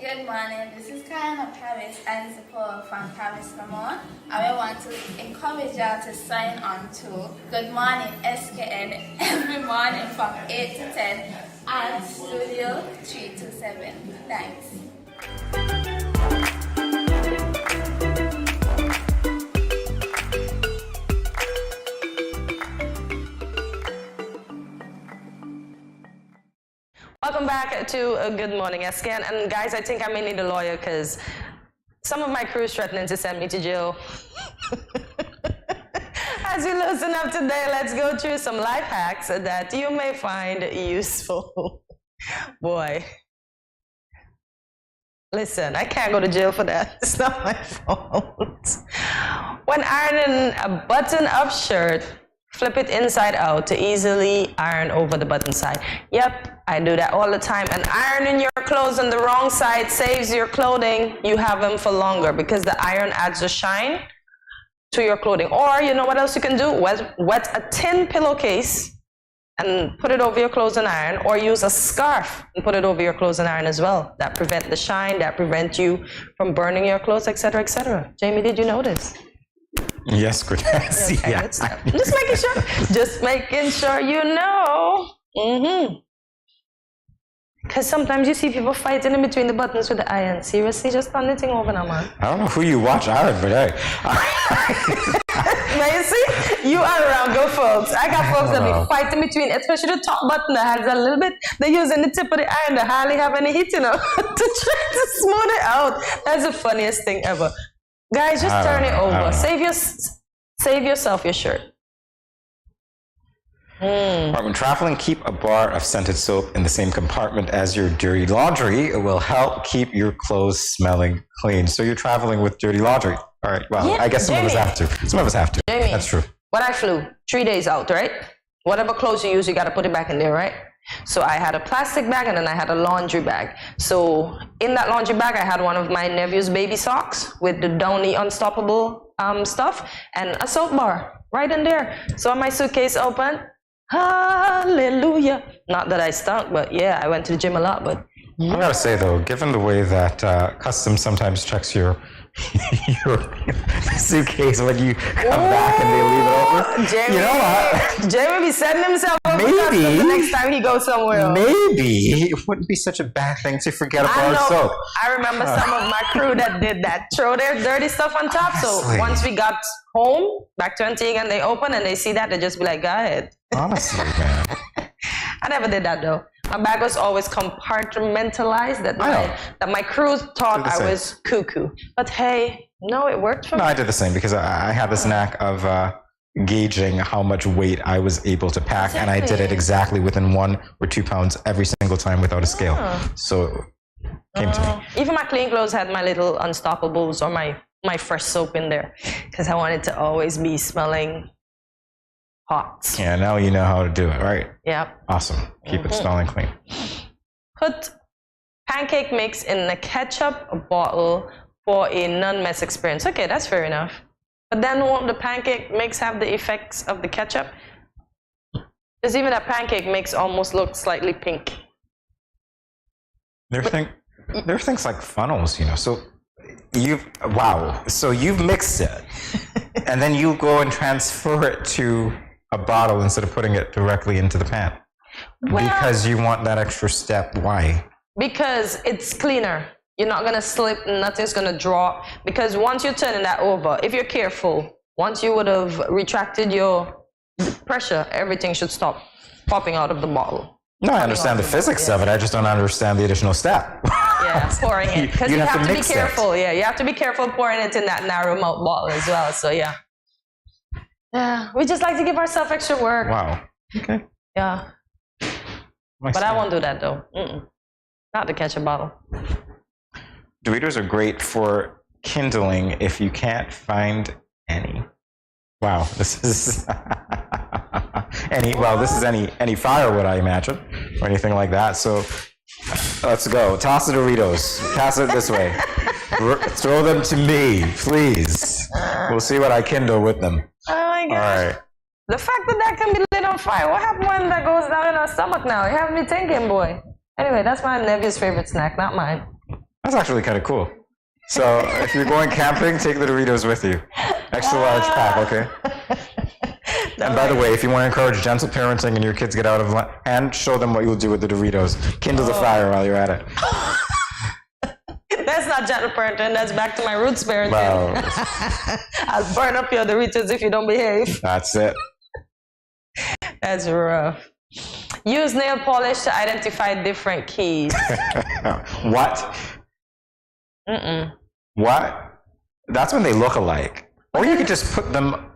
Good morning. This is Karen of Paris and support from Paris Vermont. I want to encourage y'all to sign on to Good Morning SKN every morning from 8 to 10 at Studio 327. Thanks. Welcome back to Good Morning SKN. And guys, I think I may need a lawyer because some of my crew is threatening to send me to jail. As you listen up today, let's go through some life hacks that you may find useful. Boy. Listen, I can't go to jail for that. It's not my fault. When ironing a button-up shirt, flip it inside out to easily iron over the button side. Yep, I do that all the time. And ironing your clothes on the wrong side saves your clothing. You have them for longer because the iron adds a shine to your clothing. Or you know what else you can do? Wet a tin pillowcase and put it over your clothes and iron, or use a scarf and put it over your clothes and iron as well. That prevent the shine, that prevent you from burning your clothes, etc., etc. Jamie, did you know this? Yes, good. Okay, Yeah. Just making sure you know. Because sometimes you see people fighting in between the buttons with the iron. Seriously, just turn the thing over now, man. I don't know who you watch iron, but hey. Now you see, you are around good folks. I got folks that be fighting between, especially the top button that has a little bit. They're using the tip of the iron to hardly have any heat, you know, to try to smooth it out. That's the funniest thing ever. Guys, just turn it over. Save yourself your shirt. Right, when traveling, keep a bar of scented soap in the same compartment as your dirty laundry. It will help keep your clothes smelling clean. So you're traveling with dirty laundry. All right. Well, Yeah, I guess some of us Jamie. have to. Some of us have to. Jamie, That's true. When I flew, 3 days out, right? Whatever clothes you use, you got to put it back in there, right? So I had a plastic bag and then I had a laundry bag. So in that laundry bag, I had one of my nephew's baby socks with the Downy Unstoppable stuff and a soap bar right in there. So my suitcase open. Hallelujah. Not that I stunk, but yeah, I went to the gym a lot. But I gotta say though, given the way that customs sometimes checks your suitcase when you come back and they leave it open, Jamie, you know what? Jamie be setting himself up for Maybe. customs the next time he goes somewhere else. Maybe it wouldn't be such a bad thing to forget a bar of soap. I remember some of my crew that did that. Throw their dirty stuff on top. So Honestly. once we got home, back to Antigua, and they open and they see that, they just be like, go ahead. Honestly, man. I never did that though. My bag was always compartmentalized that my crew thought I was cuckoo. But hey, no, it worked for me. No, I did the same because I had this knack of gauging how much weight I was able to pack, and I did it exactly within 1 or 2 pounds every single time without a scale. So it came to me. Even my clean clothes had my little unstoppables or my fresh soap in there because I wanted to always be smelling hot. Yeah, now you know how to do it, right? Yep. Awesome. Keep it smelling clean. Put pancake mix in a ketchup bottle for a non-mess experience. Okay, that's fair enough. But then won't the pancake mix have the effects of the ketchup? Because even that pancake mix almost looks slightly pink. There are things like funnels, you know. So you've mixed it, and then you go and transfer it to a bottle instead of putting it directly into the pan. Because you want that extra step. Why? Because it's cleaner. You're not going to slip, nothing's going to drop. Because once you're turning that over, if you're careful, once you would have retracted your pressure, everything should stop popping out of the bottle. No, I understand the physics of it. I just don't understand the additional step. Yeah, pouring it. Because you have to be careful. It. Yeah, you have to be careful pouring it in that narrow mouth bottle as well. So, yeah. Yeah, we just like to give ourselves extra work. Wow. Okay. Yeah. But I won't do that, though. Not the ketchup bottle. Doritos are great for kindling if you can't find any. Wow, this is any firewood, I imagine, or anything like that. So let's go. Toss the Doritos. Pass it this way. Throw them to me, please. We'll see what I kindle with them. Oh my gosh. All right. The fact that can be lit on fire. What happened when that goes down in our stomach now? You have me thinking, boy. Anyway, that's my nephew's favorite snack, not mine. That's actually kind of cool. So if you're going camping, take the Doritos with you. Extra large pack, okay? And by the way, if you want to encourage gentle parenting and your kids get out of hand, show them what you'll do with the Doritos. Kindle the fire while you're at it. That's not gentle parenting. That's back to my roots parenting. Well, I'll burn up your Doritos if you don't behave. That's it. That's rough. Use nail polish to identify different keys. What? What? That's when they look alike. Or you could just put them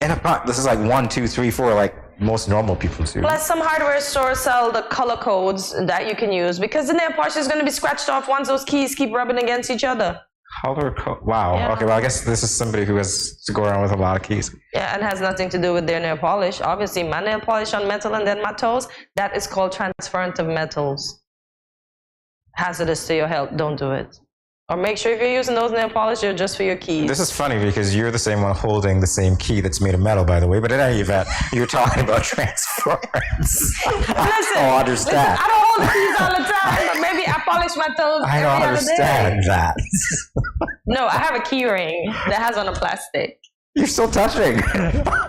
in a pot. This is like 1, 2, 3, 4, like most normal people do. Plus, some hardware stores sell the color codes that you can use because the nail polish is going to be scratched off once those keys keep rubbing against each other. Color code. Wow. Yeah. Okay, well, I guess this is somebody who has to go around with a lot of keys. Yeah, and has nothing to do with their nail polish. Obviously, my nail polish on metal and then my toes, that is called transference of metals. Hazardous to your health. Don't do it. Or make sure if you're using those nail polish, they're just for your keys. This is funny because you're the same one holding the same key that's made of metal, by the way. But in any event, you're talking about transference. I don't understand. Listen, I don't hold the keys all the time, but maybe I polish my toes I don't understand that. No, I have a key ring that has on a plastic. You're still touching.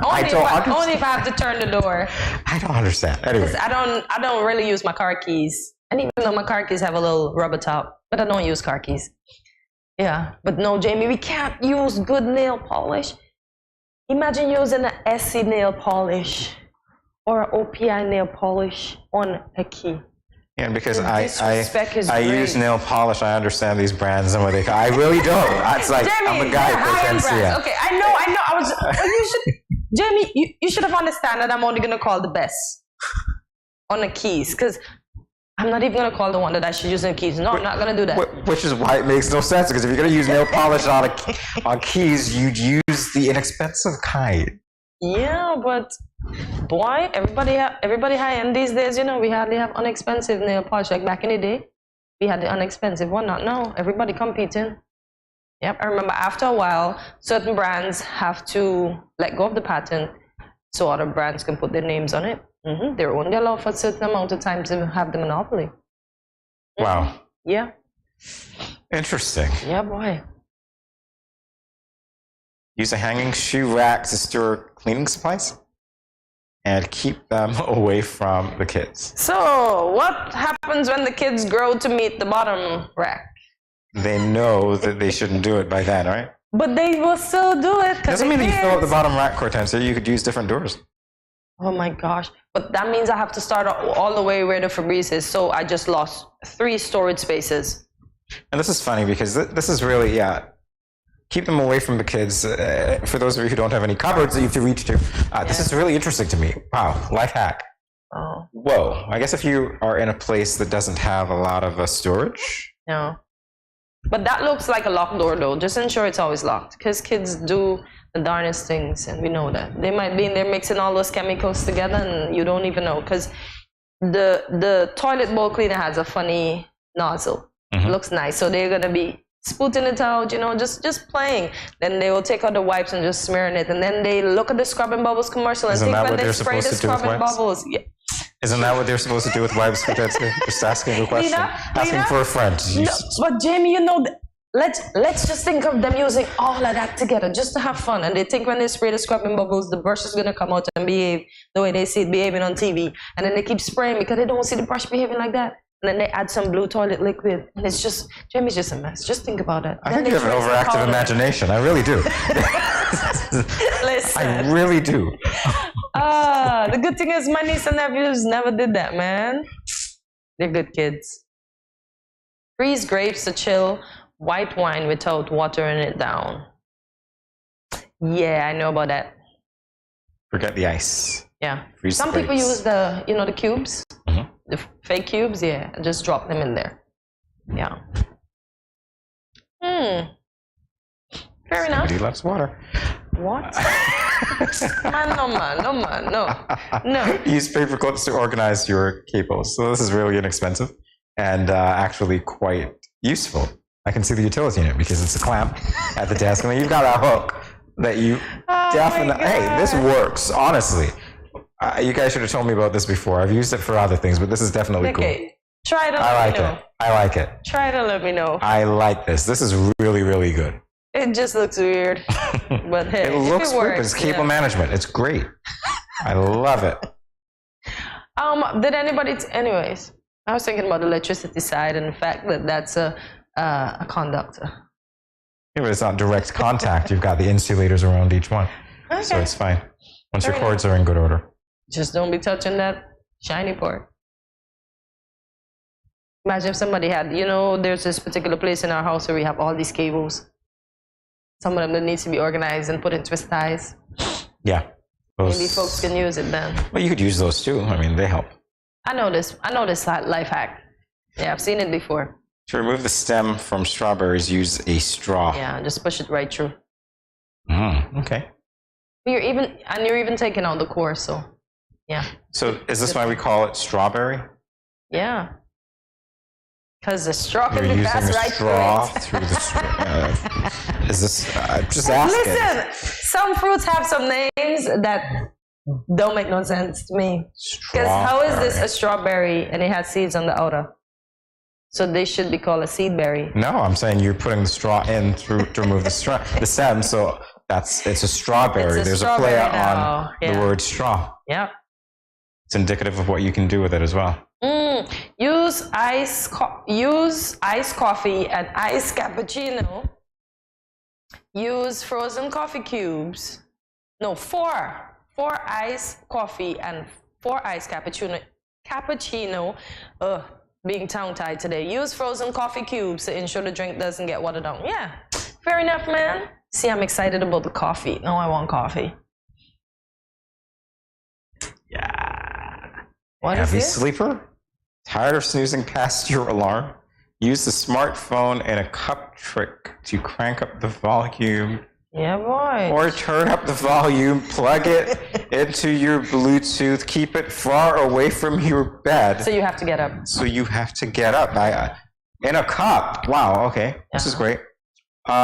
Only if I have to turn the door. I don't understand. Anyway. I don't really use my car keys. And even though my car keys have a little rubber top, but I don't use car keys. Yeah, but no, Jamie, we can't use good nail polish. Imagine using an SC nail polish or an OPI nail polish on a key. Yeah, and because I use nail polish, I understand these brands and what they call. I really don't. It's like Jamie, I'm a guy who can see it. Okay, I know. Jamie, you should have understand that I'm only gonna call the best on the keys, because I'm not even gonna call the one that I should use on keys. No, I'm not gonna do that. Which is why it makes no sense, because if you're gonna use nail polish on keys, you'd use the inexpensive kind. Yeah, but boy, everybody high end these days. You know, we hardly have inexpensive nail polish. Like back in the day, we had the inexpensive one. Not now. Everybody competing. Yep, I remember after a while, certain brands have to let go of the patent so other brands can put their names on it. They're only allowed for a certain amount of time to have the monopoly. Wow. Yeah. Interesting. Yeah, boy. Use a hanging shoe rack to store cleaning supplies and keep them away from the kids. So, what happens when the kids grow to meet the bottom rack? They know that they shouldn't do it by then, right? But they will still do it. Doesn't mean that you throw out the bottom rack, Cortensia. You could use different doors. Oh my gosh. But that means I have to start all the way where the Febreze is. So I just lost 3 storage spaces. And this is funny because this is really, keep them away from the kids. For those of you who don't have any cupboards that you have to reach to, this is really interesting to me. Wow, life hack. Oh. Whoa, I guess if you are in a place that doesn't have a lot of storage. No. But that looks like a locked door though. Just ensure it's always locked, because kids do the darnest things, and we know that. They might be in there mixing all those chemicals together and you don't even know, because the toilet bowl cleaner has a funny nozzle. It looks nice. So they're gonna be spooting it out, you know, just playing. Then they will take out the wipes and just smearing it, and then they look at the scrubbing bubbles commercial and Isn't think that when what they they're spray the supposed to do with scrubbing wipes? bubbles. Yeah. Isn't that what they're supposed to do with wipes? Just asking a question. Asking for a friend. No, but Jamie, you know, let's just think of them using all of that together just to have fun. And they think when they spray the scrubbing bubbles, the brush is going to come out and behave the way they see it behaving on TV. And then they keep spraying because they don't see the brush behaving like that. And then they add some blue toilet liquid. And it's just, Jamie's just a mess. Just think about it. I think you have an overactive imagination. I really do. Listen. I really do. The good thing is my niece and nephews never did that, man. They're good kids. Freeze grapes to chill white wine without watering it down. Yeah, I know about that. Forget the ice. Yeah. Freeze Some the people grapes. use the cubes, the fake cubes, yeah, and just drop them in there. Yeah. Fair enough. Somebody loves water. What? Man, no. Use paper clips to organize your cables. So this is really inexpensive and actually quite useful. I can see the utility in it because it's a clamp at the desk. I mean, you've got a hook that you definitely. Hey, this works. Honestly, you guys should have told me about this before. I've used it for other things, but this is definitely cool. Try it and let me know. I like it. Try it and let me know. I like this. This is really, really good. It just looks weird, but hey, It looks if it good, works, but it's cable management. It's great. I love it. Did anybody? Anyways, I was thinking about the electricity side and the fact that that's a conductor. Yeah, but it's not direct contact. You've got the insulators around each one, Okay. so it's fine. Once Fair your cords are in good order. Just don't be touching that shiny part. Imagine if somebody had, there's this particular place in our house where we have all these cables. Some of them that needs to be organized and put in twist ties. Yeah. Maybe folks can use it then. Well, you could use those too. I mean, they help. I know this life hack. Yeah, I've seen it before. To remove the stem from strawberries, use a straw. Yeah, just push it right through. Okay. You're even taking out the core, so yeah. So is this why we call it strawberry? Yeah. Because the straw You're can be using passed a right straw through through the straw. Is this? Just asking. Listen, some fruits have some names that don't make no sense to me. Because how is this a strawberry and it has seeds on the outer? So they should be called a seed berry. No, I'm saying you're putting the straw in to remove the stem. So it's a strawberry. There's a play on the word straw. Yeah. It's indicative of what you can do with it as well. Use iced coffee and iced cappuccino. Use frozen coffee cubes. No, 4 iced coffee and 4 iced cappuccino. Being tongue-tied today. Use frozen coffee cubes to ensure the drink doesn't get watered down. Yeah, fair enough, man. See, I'm excited about the coffee. Now I want coffee. Yeah. What is Heavy it? sleeper? Tired of snoozing past your alarm? Use the smartphone and a cup trick to crank up the volume. Yeah, boy. Or turn up the volume, plug it into your Bluetooth, keep it far away from your bed. So you have to get up. In a cup. Wow, okay. This is great. When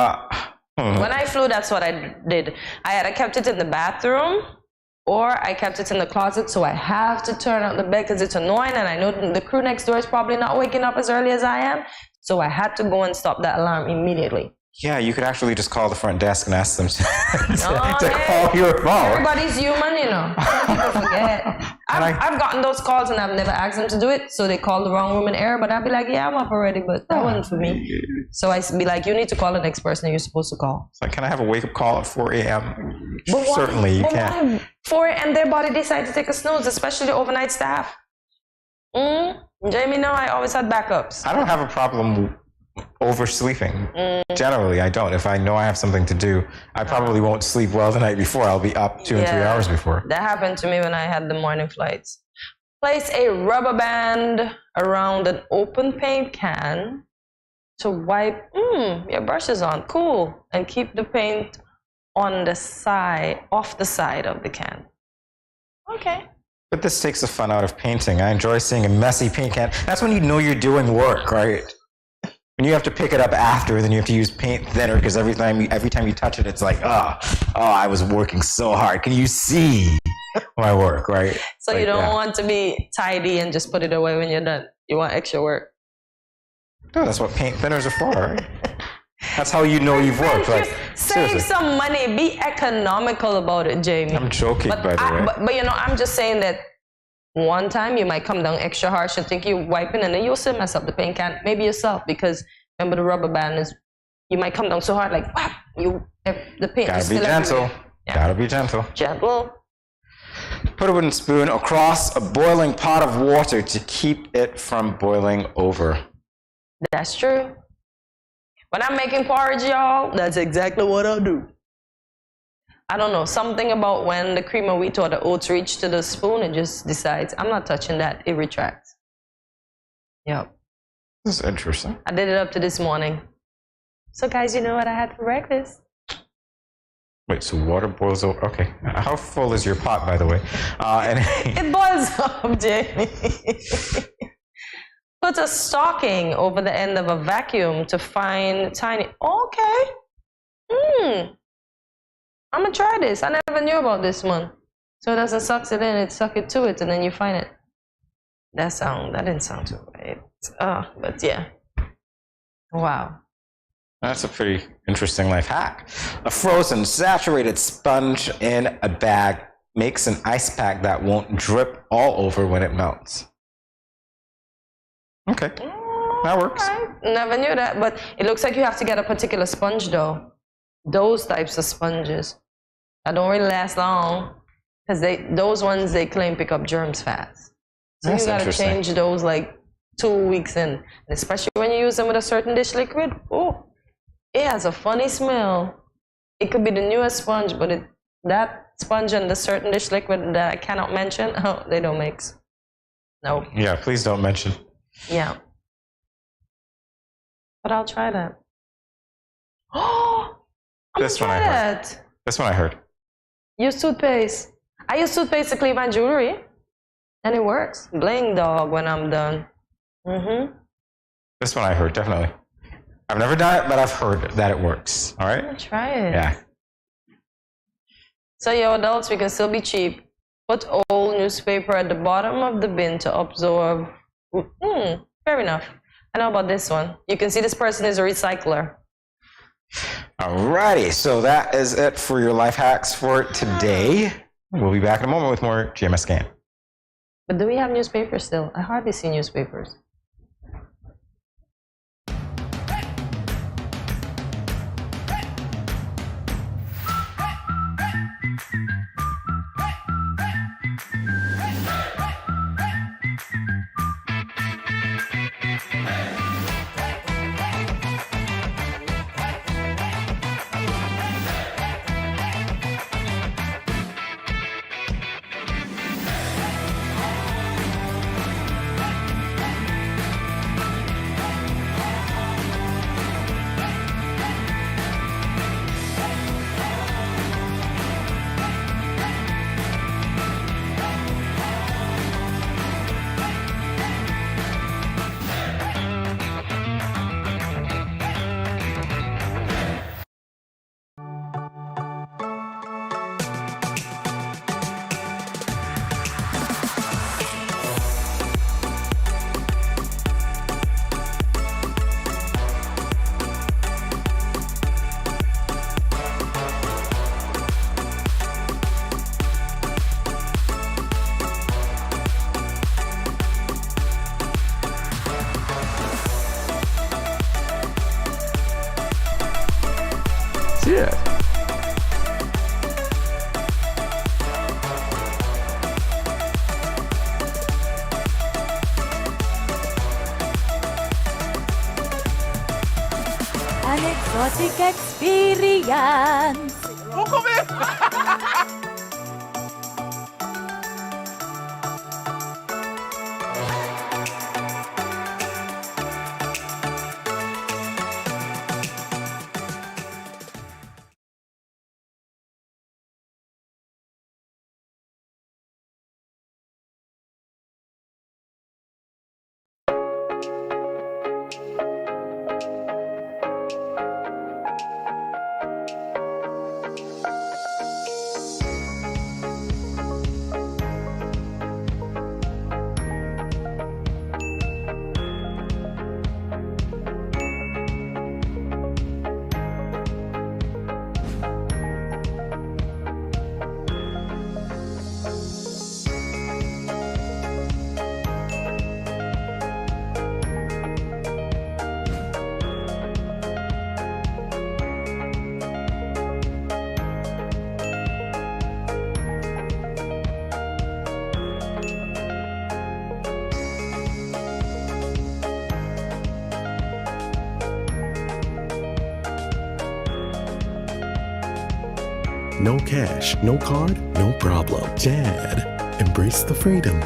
I flew, that's what I did. I kept it in the bathroom, or I kept it in the closet, so I have to turn out the bed because it's annoying, and I know the crew next door is probably not waking up as early as I am, so I had to go and stop that alarm immediately. Yeah, you could actually just call the front desk and ask them to call your phone. Everybody's human, People forget. I've gotten those calls and I've never asked them to do it, so they call the wrong room in error, but I'd be like, yeah, I'm up already, but that wasn't for me. So I'd be like, you need to call the next person that you're supposed to call. So can I have a wake-up call at 4 a.m.? Certainly, you can. 4 a.m. their body decided to take a snooze, especially the overnight staff. Jamie, no, I always had backups. I don't have a problem oversleeping. Generally, I don't. If I know I have something to do, I probably won't sleep well the night before. I'll be up 2 and 3 hours before. That happened to me when I had the morning flights. Place a rubber band around an open paint can to wipe your brushes on. Cool. And keep the paint on the side, off the side of the can. Okay. But this takes the fun out of painting. I enjoy seeing a messy paint can. That's when you know you're doing work, right? When you have to pick it up after, then you have to use paint thinner because every time you touch it, it's like, oh, I was working so hard. Can you see my work, right? So like, you don't want to be tidy and just put it away when you're done. You want extra work. No, that's what paint thinners are for, right? That's how you know you've worked. Like, save seriously. some money. Be economical about it, Jamie. I'm joking, by the way. But you know, I'm just saying that one time you might come down extra harsh and think you're wiping, and then you'll still mess up the paint can. Maybe yourself, because remember the rubber band is. You might come down so hard, like whap, the paint. Gotta be gentle. Yeah. Gotta be gentle. Gentle. Put a wooden spoon across a boiling pot of water to keep it from boiling over. That's true. When I'm making porridge, y'all, that's exactly what I'll do. I don't know, something about when the cream of wheat or the oats reach to the spoon, it just decides, I'm not touching that, it retracts. Yep. This is interesting. I did it up to this morning. So guys, you know what I had for breakfast? Wait, so water boils over, okay. How full is your pot, by the way? It boils up, Jamie. Put a stocking over the end of a vacuum to find tiny, okay. I'm gonna try this. I never knew about this one. So it doesn't suck it in, it suck it to it, and then you find it. That didn't sound too right. But yeah. Wow. That's a pretty interesting life hack. A frozen, saturated sponge in a bag makes an ice pack that won't drip all over when it melts. Okay, that works. Never knew that, but it looks like you have to get a particular sponge though. Those types of sponges that don't really last long, because those ones they claim pick up germs fast. So That's you gotta change those like 2 weeks in, especially when you use them with a certain dish liquid. Oh, it has a funny smell. It could be the newest sponge, but that sponge and the certain dish liquid that I cannot mention, they don't mix. No. Yeah, please don't mention. Yeah. But I'll try that. Oh, This one I heard. This one I heard. Use toothpaste. I use toothpaste to clean my jewelry, and it works. Bling dog when I'm done. This one I heard, definitely. I've never done it, but I've heard that it works. All right? Try it. Yeah. So, yo, adults, we can still be cheap. Put old newspaper at the bottom of the bin to absorb. Fair enough. I know about this one. You can see this person is a recycler. Alrighty, so that is it for your life hacks for today. We'll be back in a moment with more GMS Scan. But do we have newspapers still? I hardly see newspapers. exotic experience. No cash, no card, no problem. Dad, embrace the freedom.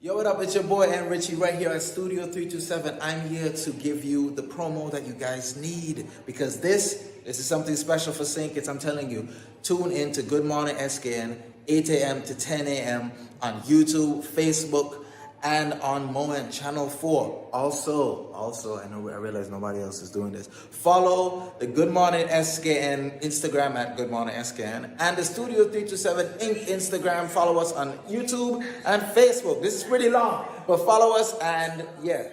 Yo, what up? It's your boy and Richie right here at Studio 327. I'm here to give you the promo that you guys need because this is something special for St. Kitts. I'm telling you, tune in to Good Morning SKN, 8 a.m. to 10 a.m. on YouTube, Facebook, and on Moen Channel 4. Also, I realize nobody else is doing this. Follow the Good Morning SKN Instagram at Good Morning SKN and the Studio 327 Inc. Instagram. Follow us on YouTube and Facebook. This is pretty long, but follow us and yeah.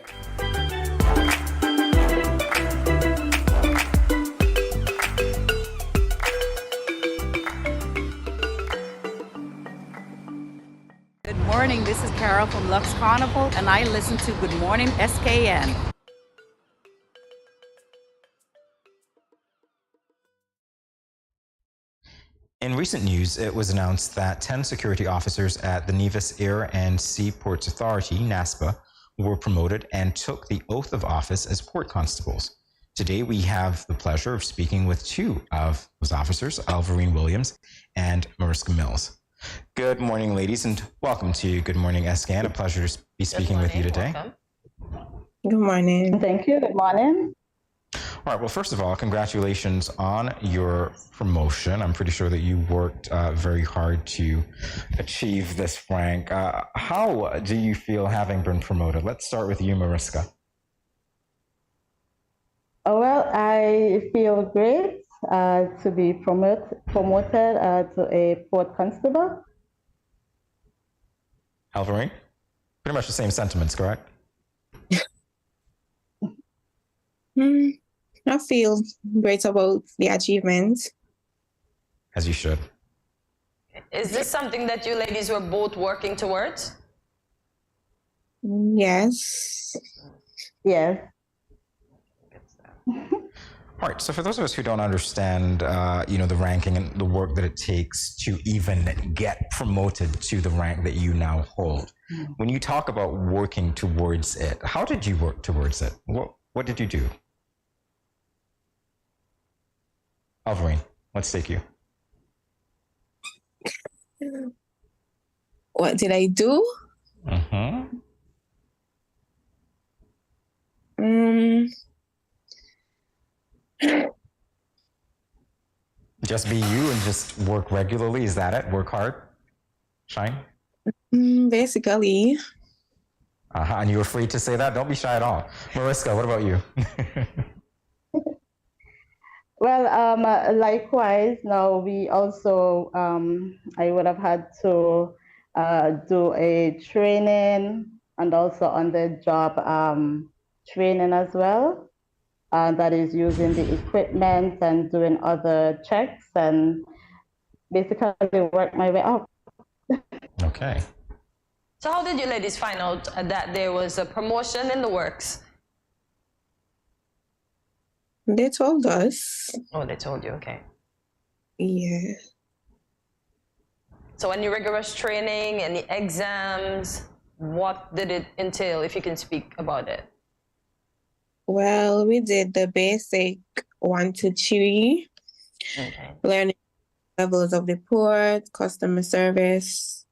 Good morning, this is Carol from Lux Carnival, and I listen to Good Morning SKN. In recent news, it was announced that 10 security officers at the Nevis Air and Seaports Authority, NASPA, were promoted and took the oath of office as port constables. Today, we have the pleasure of speaking with two of those officers, Alvarine Williams and Mariska Mills. Good morning, ladies, and welcome to Good Morning SKN. A pleasure to be speaking with you today. Welcome. Good morning. Thank you. Good morning. All right. Well, first of all, congratulations on your promotion. I'm pretty sure that you worked very hard to achieve this rank. How do you feel having been promoted? Let's start with you, Mariska. Well, I feel great to be promoted to a port constable. Alvarine? Pretty much the same sentiments, correct? I feel great about the achievement. As you should. Is this something that you ladies were both working towards? Yes. Yes. All right, so for those of us who don't understand, the ranking and the work that it takes to even get promoted to the rank that you now hold, when you talk about working towards it, how did you work towards it? What did you do? Alvarine, let's take you. What did I do? Just be you and just work regularly, is that it? Work hard? Shine? Basically. And you were free to say that? Don't be shy at all. Mariska, what about you? Well, likewise, now we also, I would have had to do a training and also on the job training as well. That is using the equipment and doing other checks and basically work my way up. Okay. So how did you ladies find out that there was a promotion in the works? They told us. Oh, they told you, okay. Yeah. So any rigorous training, any exams, what did it entail, if you can speak about it? Well, we did the basic 1 to 3. Okay. Learning levels of report, customer service,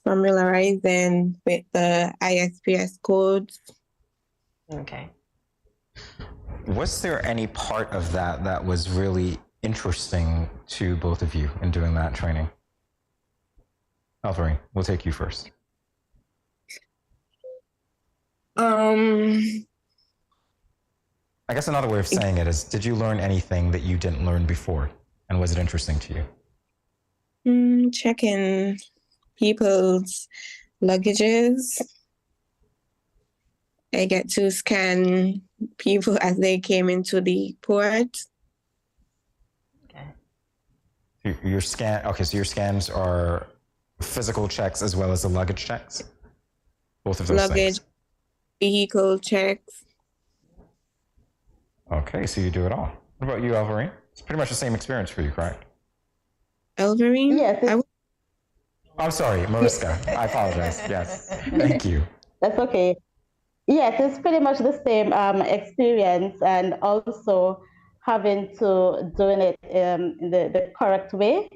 familiarizing with the ISPS codes. Okay. Was there any part of that that was really interesting to both of you in doing that training? Alvarine, we'll take you first. I guess another way of saying it is, did you learn anything that you didn't learn before? And was it interesting to you? Checking people's luggages. I get to scan people as they came into the port. Okay. Your so your scans are physical checks as well as the luggage checks? Both of those Luggage, things? vehicle checks. Okay, so you do it all. What about you, Alvarine? It's pretty much the same experience for you, correct? Alvarine? Yes. I'm sorry, Mariska. I apologize. Yes. Thank you. That's okay. Yes, it's pretty much the same experience, and also having to doing it in the correct way,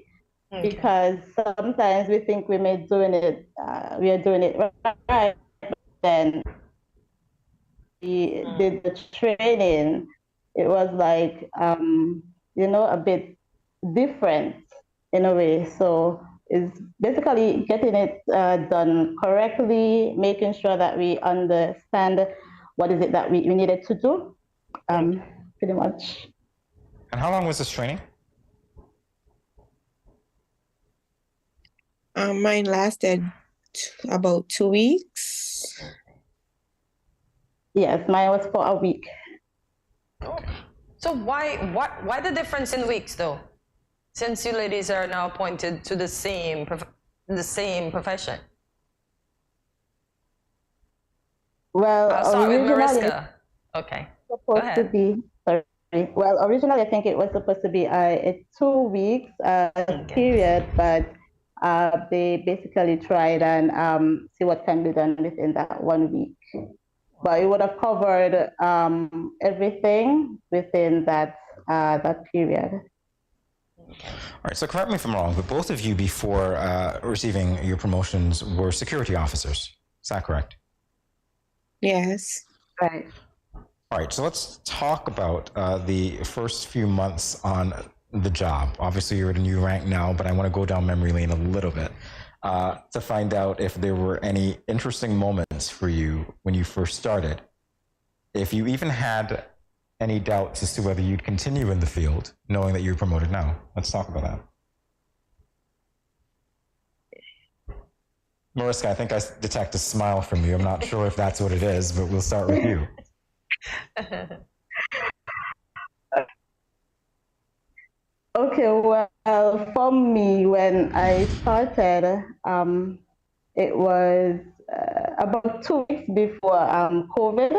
because sometimes we think we are doing it right, but then we did the training. It was like a bit different in a way. So it's basically getting it done correctly, making sure that we understand what is it that we needed to do, pretty much. And how long was this training? Mine lasted about 2 weeks. Yes, mine was for a week. So why the difference in weeks, though? Since you ladies are now appointed to the same profession. Well, I'll start with originally, Mariska. Okay. Go ahead. Well, originally I think it was supposed to be a 2 weeks period, but they basically tried and see what can be done within that 1 week. But it would have covered everything within that period. All right, so correct me if I'm wrong, but both of you before receiving your promotions were security officers. Is that correct? Yes. Right. All right, so let's talk about the first few months on the job. Obviously, you're at a new rank now, but I want to go down memory lane a little bit to find out if there were any interesting moments for you when you first started. If you even had any doubts as to whether you'd continue in the field, knowing that you're promoted now. Let's talk about that. Mariska, I think I detect a smile from you. I'm not sure if that's what it is, but we'll start with you. Okay, well, for me, when I started, it was about 2 weeks before COVID.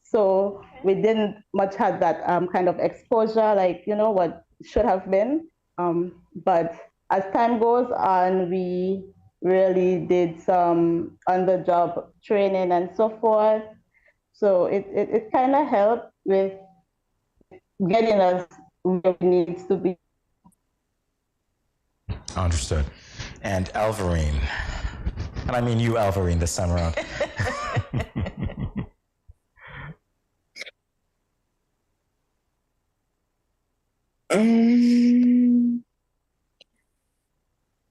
So we didn't much have that kind of exposure, like, what should have been. But as time goes on, we really did some on-the-job training and so forth. So it kind of helped with getting us where we need to be. Understood. And Alvarine, and I mean you, Alvarine, this time around.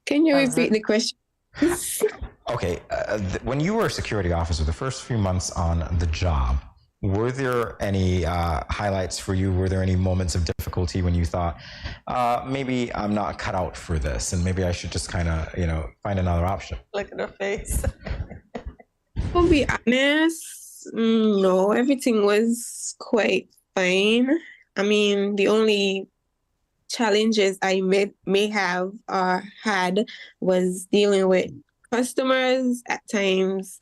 Can you repeat the question? Okay, when you were a security officer, the first few months on the job, were there any highlights for you? Were there any moments of difficulty when you thought, maybe I'm not cut out for this and maybe I should just kind of, find another option? Look at her face. To be honest, no, everything was quite fine. I mean, the only challenges I may have or had was dealing with customers at times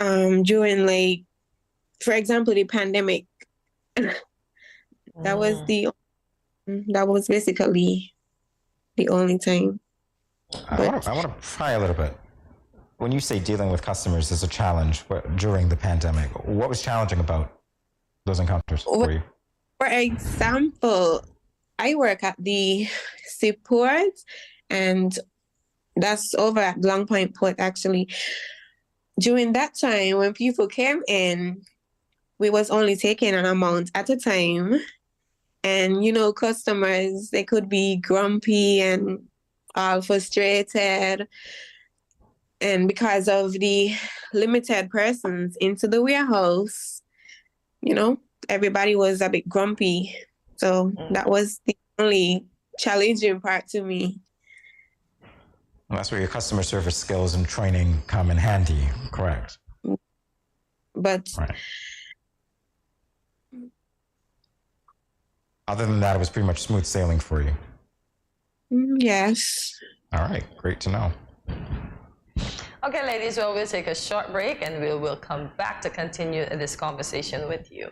during, like, for example, the pandemic. That was basically the only time. I want to pry a little bit. When you say dealing with customers is a challenge during the pandemic, what was challenging about those encounters for you? For example, I work at the seaport, and that's over at Long Point Port, actually. During that time, when people came in, we was only taking an amount at a time. And, customers, they could be grumpy and all frustrated. And because of the limited persons into the warehouse, everybody was a bit grumpy. So that was the only challenging part to me. Well, that's where your customer service skills and training come in handy, correct? But right. Other than that, it was pretty much smooth sailing for you. Yes. All right, great to know. Okay, ladies, well, we'll take a short break and we will come back to continue this conversation with you.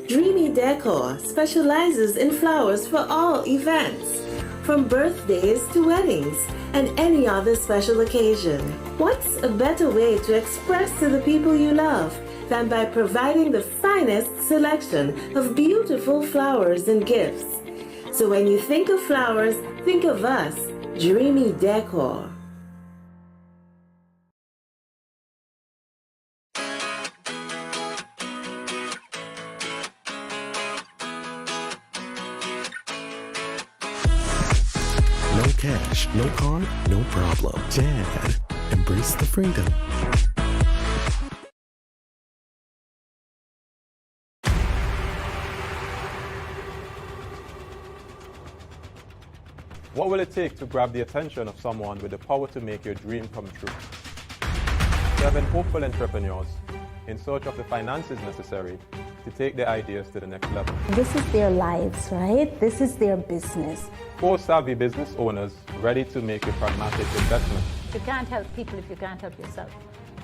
Dreamy Decor specializes in flowers for all events, from birthdays to weddings and any other special occasion. What's a better way to express to the people you love than by providing the finest selection of beautiful flowers and gifts? So when you think of flowers, think of us, Dreamy Decor. No cash, no card, no problem. Dad, embrace the freedom. What will it take to grab the attention of someone with the power to make your dream come true? 7 hopeful entrepreneurs in search of the finances necessary to take their ideas to the next level. This is their lives, right? This is their business. 4 savvy business owners ready to make a pragmatic investment. You can't help people if you can't help yourself.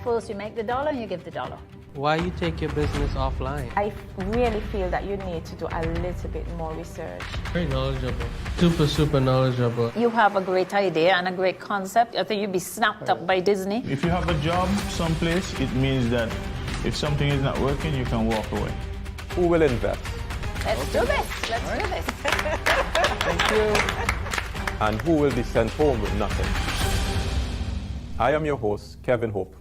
First, you make the dollar and you give the dollar. Why you take your business offline? I really feel that you need to do a little bit more research. Very knowledgeable. Super knowledgeable. You have a great idea and a great concept. I think you'd be snapped up by Disney. If you have a job someplace, it means that if something is not working, you can walk away. Who will invest? Let's do this. Let's do this. Thank you. And who will be sent home with nothing? I am your host, Kevin Hope.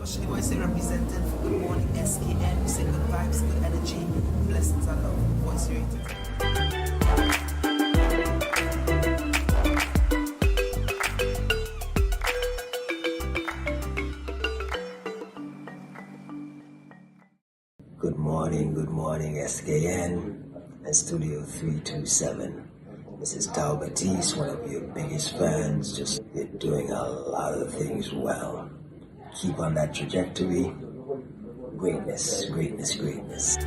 Yoshi boy say representing for Good Morning SKN. We say good vibes, good energy, blessings and love. Voice rated. Good morning, SKN and Studio 327. This is Tao Batiste, one of your biggest fans. Just you're doing a lot of things well. Keep on that trajectory. Greatness, greatness, greatness.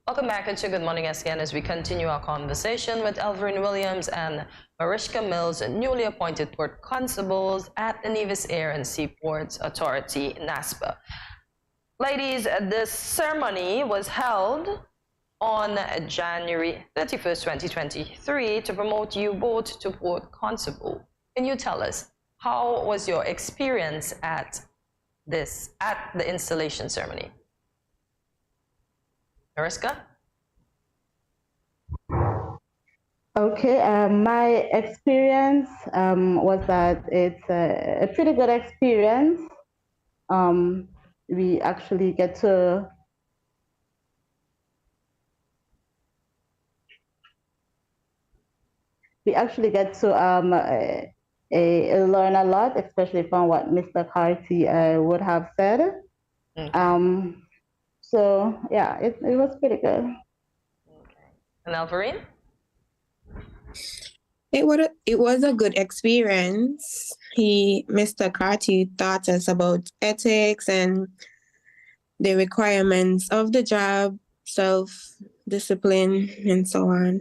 Welcome back to Good Morning SKN as we continue our conversation with Elverine Williams and Mariska Mills, newly appointed port constables at the Nevis Air and Seaports Authority, NASPA. Ladies, the ceremony was held on January 31st, 2023 to promote you both to port constable. Can you tell us, how was your experience at the installation ceremony? Mariska? Okay, my experience was that it's a pretty good experience. We actually get to learn a lot, especially from what Mr. Carty would have said. So yeah, it was pretty good. Okay. And Alvarine? It was a good experience. Mr. Carty taught us about ethics and the requirements of the job, self-discipline, and so on.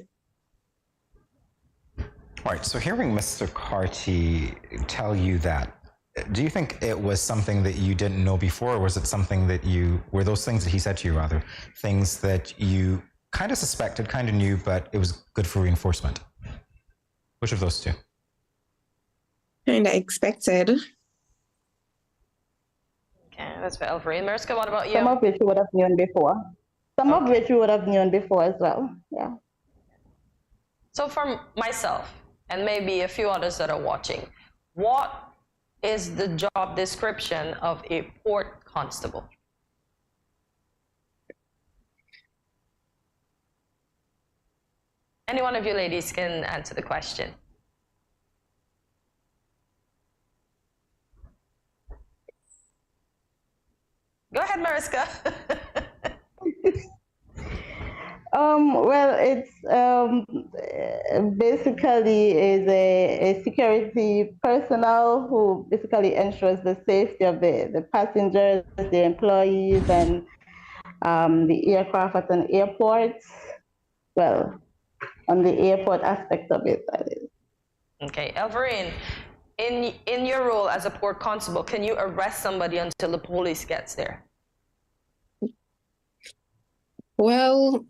All right, so hearing Mr. Carty tell you that, do you think it was something that you didn't know before, or was it something that were those things that he said to you, rather, things that you kind of suspected, kind of knew, but it was good for reinforcement? Which of those two? Kind of expected. Okay, that's for Elverine. Mariska, what about you? Some of which you would have known before. Some of which you would have known before as well, yeah. So for myself, and maybe a few others that are watching, what is the job description of a port constable? Any one of you ladies can answer the question. Go ahead, Mariska. Well, it's basically is a security personnel who basically ensures the safety of the passengers, the employees, and the aircraft at an airport. Well, on the airport aspect of it, that is. Okay, Elverine, in your role as a port constable, can you arrest somebody until the police gets there? Well,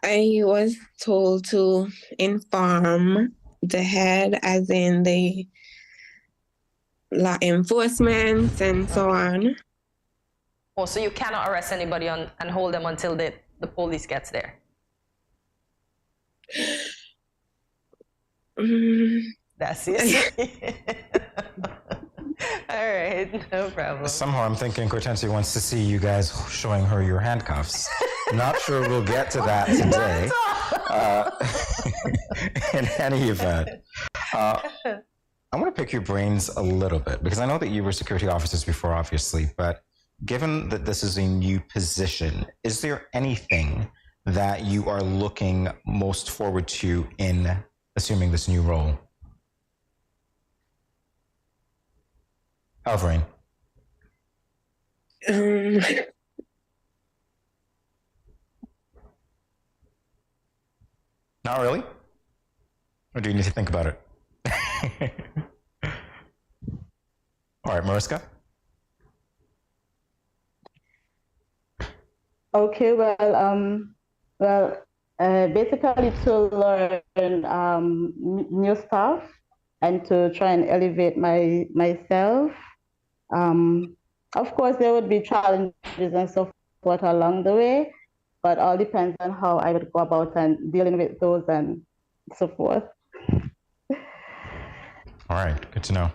I was told to inform the head, as in the law enforcement and so on. Oh, so you cannot arrest anybody and hold them until the police gets there? That's it. All right, no problem. Somehow I'm thinking Cortensi wants to see you guys showing her your handcuffs. Not sure we'll get to that today. In any event, I want to pick your brains a little bit, because I know that you were security officers before, obviously, but given that this is a new position, is there anything that you are looking most forward to in assuming this new role? Alvarine. Not really? Or do you need to think about it? All right, Mariska? Okay, basically to learn new stuff and to try and elevate myself. Of course, there would be challenges and so forth along the way, but all depends on how I would go about and dealing with those and so forth. All right, good to know.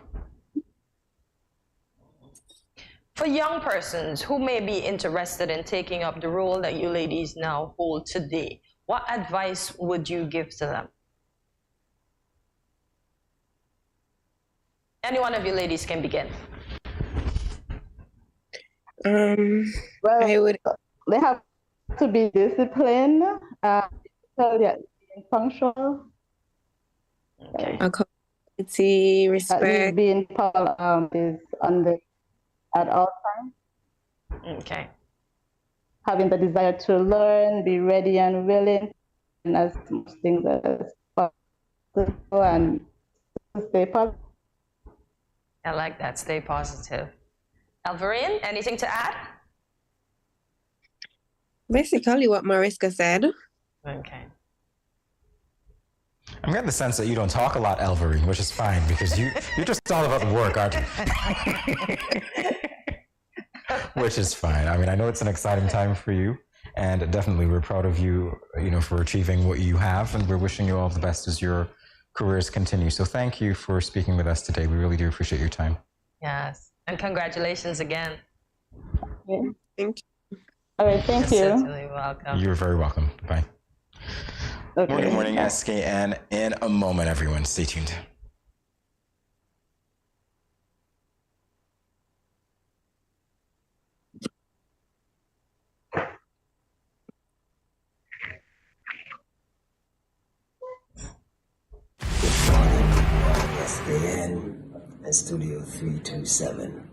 For young persons who may be interested in taking up the role that you ladies now hold today, what advice would you give to them? Any one of you ladies can begin. Well, they have to be disciplined, punctual, accountability, respect. Being is on the at all times. Okay. Having the desire to learn, be ready and willing, and as much things as possible, and stay positive. I like that. Stay positive. Alvarine, anything to add? Basically what Mariska said. Okay. I'm getting the sense that you don't talk a lot, Alvarine, which is fine because you're just all about the work, aren't you? Which is fine. I mean, I know it's an exciting time for you, and definitely we're proud of you, for achieving what you have, and we're wishing you all the best as your careers continue. So thank you for speaking with us today. We really do appreciate your time. Yes, and congratulations again. Yeah. Thank you. All right, thank you. You're certainly welcome. You're very welcome. Bye. Okay. Morning, SKN. In a moment, everyone. Stay tuned. SKN and Studio 327.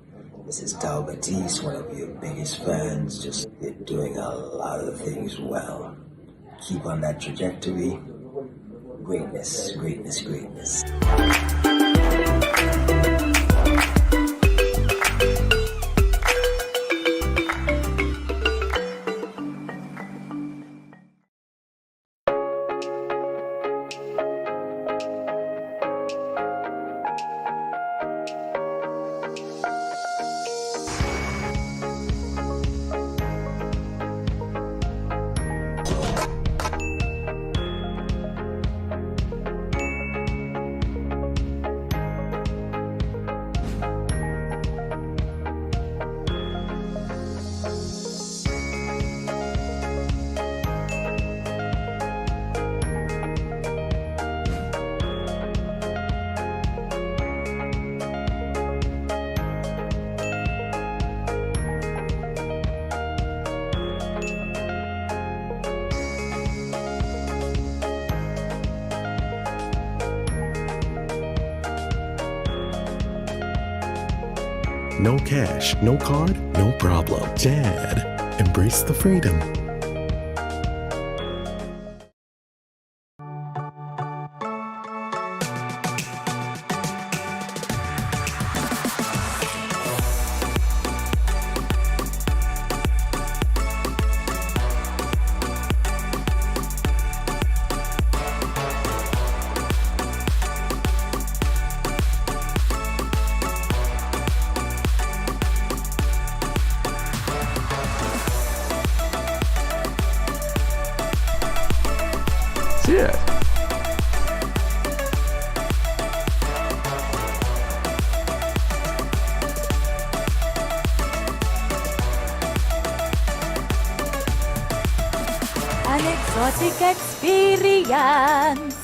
This is Tao Batiste, one of your biggest fans. You're doing a lot of things well. Keep on that trajectory. Greatness, greatness, greatness. No cash, no card, no problem. Jad, embrace the freedom. Yeah. An exotic experience.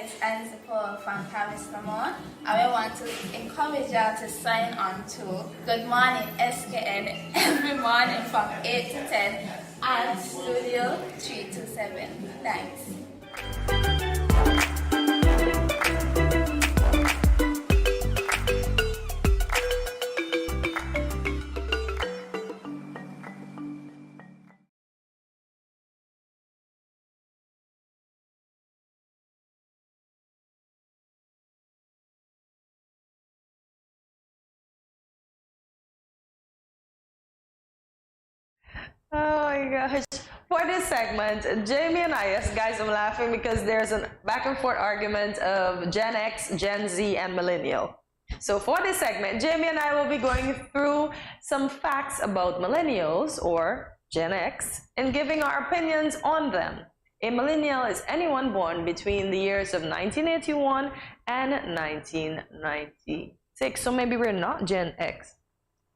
Paris and Zippo from Paris, Vermont. I will want to encourage y'all to sign on to Good Morning SKN every morning from 8 to 10 at Studio 327. Thanks. Oh my gosh. For this segment, Jamie and I, yes guys, I'm laughing because there's a back and forth argument of Gen X, Gen Z, and Millennial. So for this segment, Jamie and I will be going through some facts about Millennials or Gen X and giving our opinions on them. A Millennial is anyone born between the years of 1981 and 1996. So maybe we're not Gen X.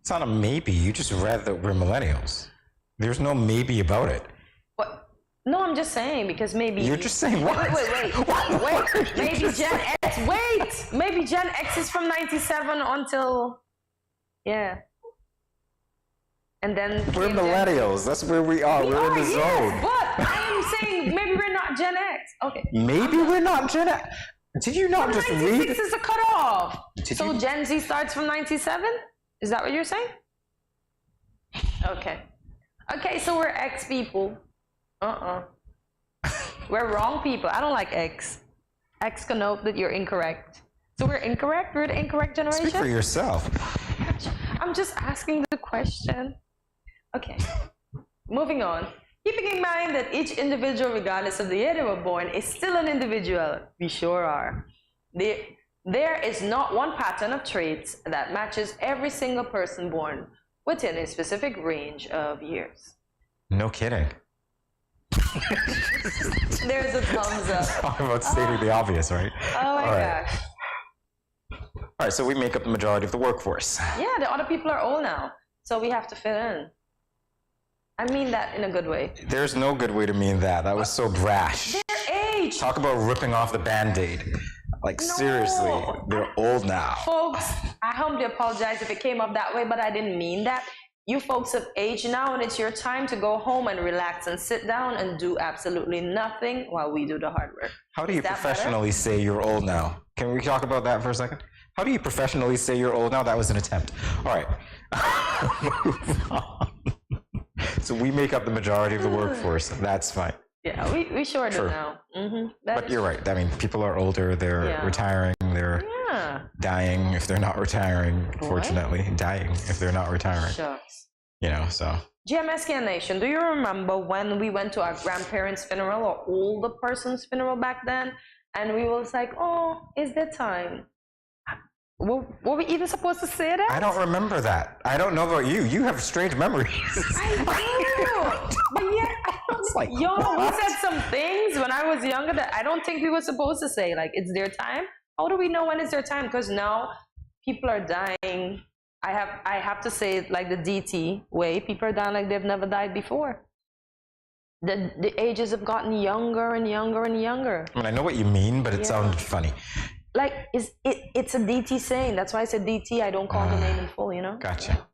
It's not a maybe. You just read that we're millennials. There's no maybe about it. What? No, I'm just saying because maybe... You're just saying what? Wait. Maybe Gen X... Wait! Maybe Gen X is from 97 until... Yeah. And then... We're millennials. That's where we are. We're in the zone. But I'm saying maybe we're not Gen X. Okay. Maybe we're not Gen X. Did you not just read? 96 is a cutoff. So Gen Z starts from 97? Is that what you're saying? Okay. Okay, so we're X people. We're wrong people. I don't like X. X connote that you're incorrect. So we're incorrect? We're the incorrect generation? Speak for yourself. I'm just asking the question. Okay. Moving on. Keeping in mind that each individual, regardless of the year they were born, is still an individual. We sure are. There is not one pattern of traits that matches every single person born within a specific range of years. No kidding. There's a thumbs up. Talk about stating the obvious, right? Oh my gosh. All right, so we make up the majority of the workforce. Yeah, the other people are old now, so we have to fit in. I mean that in a good way. There's no good way to mean that. That was so brash. Their age. Talk about ripping off the Band-Aid. Like, seriously, they're old now. Folks, I humbly apologize if it came up that way, but I didn't mean that. You folks have aged now, and it's your time to go home and relax and sit down and do absolutely nothing while we do the hard work. How do you professionally say you're old now? Can we talk about that for a second? How do you professionally say you're old now? That was an attempt. All right. Move on. So we make up the majority of the workforce. That's fine. Yeah, we sure do now. But you're right. I mean, people are older. They're retiring. They're dying if they're not retiring. Fortunately, dying if they're not retiring. Shucks. You know, so. GMSK Nation, do you remember when we went to our grandparents' funeral or older person's funeral back then? And we was like, oh, is there time? Were we even supposed to say that? I don't remember that. I don't know about you. You have strange memories. I do. But yeah, it's like, we said some things when I was younger that I don't think we were supposed to say. Like, it's their time. How do we know when it's their time? Because now people are dying. I have to say it like the DT way. People are dying like they've never died before. The ages have gotten younger and younger and younger. I mean, I know what you mean, but it sounded funny. Like, it's a DT saying. That's why I said DT. I don't call the name in full, you know? Gotcha.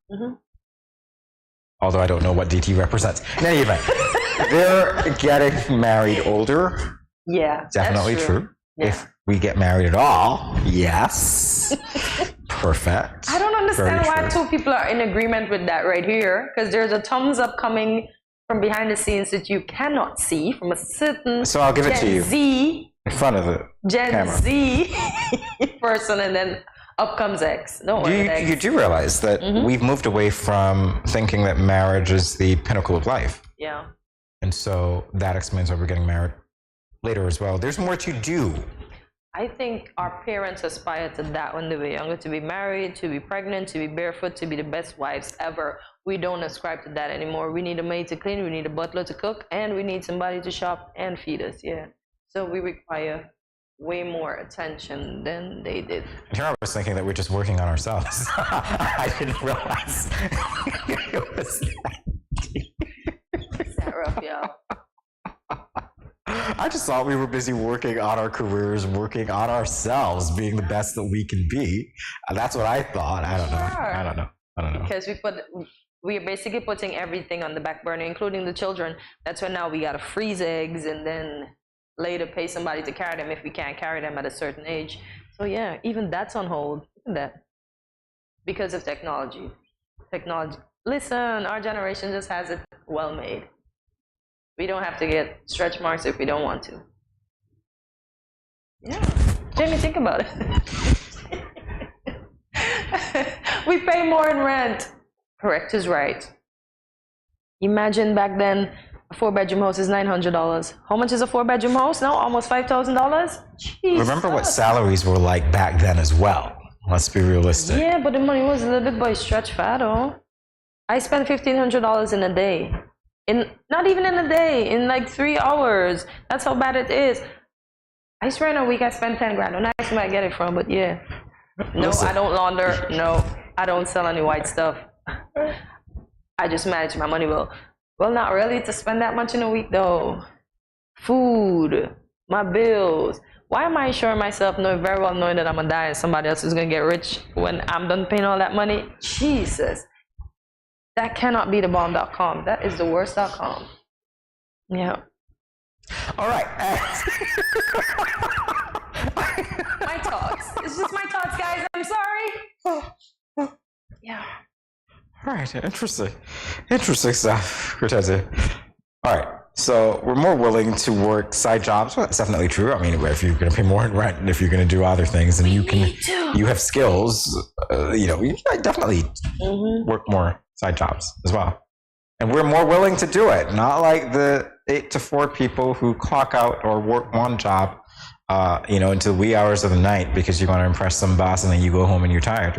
Although I don't know what DT represents. In any event, they're getting married older. Yeah, definitely that's true. Yeah. If we get married at all, yes. Perfect. I don't understand why two people are in agreement with that right here, because there's a thumbs up coming from behind the scenes that you cannot see from a certain so I'll give it to you. Z. In front of the camera. Z person, and then up comes X. Don't worry. You do realize that we've moved away from thinking that marriage is the pinnacle of life. Yeah. And so that explains why we're getting married later as well. There's more to do. I think our parents aspired to that when they were younger, to be married, to be pregnant, to be barefoot, to be the best wives ever. We don't ascribe to that anymore. We need a maid to clean, we need a butler to cook, and we need somebody to shop and feed us. Yeah. So we require way more attention than they did. Here I was thinking that we're just working on ourselves. I didn't realize it was that rough, y'all. I just thought we were busy working on our careers, working on ourselves, being the best that we can be. That's what I thought. I don't know. Because we are basically putting everything on the back burner, including the children. That's why now we gotta freeze eggs and then later pay somebody to carry them if we can't carry them at a certain age. So yeah, even that's on hold. Because of technology. Listen, our generation just has it well made. We don't have to get stretch marks if we don't want to. Yeah. Jamie, think about it. We pay more in rent. Correct is right. Imagine back then, a 4-bedroom house is $900. How much is a 4-bedroom house now? Almost $5,000? Remember what salaries were like back then as well. Let's be realistic. Yeah, but the money was a little bit by stretch fado. I spent $1,500 in a day. Not even in a day, in like 3 hours. That's how bad it is. I swear in a week I spent 10 grand. Don't ask me where I get it from, but yeah. No, listen. I don't launder. No, I don't sell any white stuff. I just manage my money well. Well, not really to spend that much in a week though. Food, my bills. Why am I insuring myself knowing very well knowing that I'm gonna die and somebody else is gonna get rich when I'm done paying all that money? Jesus. That cannot be the bomb.com. That is the worst.com. Yeah. All right. My thoughts. It's just my thoughts, guys. I'm sorry. Yeah. All right. Interesting stuff, Cortese. All right. So we're more willing to work side jobs. Well, that's definitely true. I mean, if you're going to pay more in rent and if you're going to do other things, and you have skills, you definitely work more side jobs as well. And we're more willing to do it. Not like the 8 to 4 people who clock out or work one job, until wee hours of the night because you want to impress some boss and then you go home and you're tired.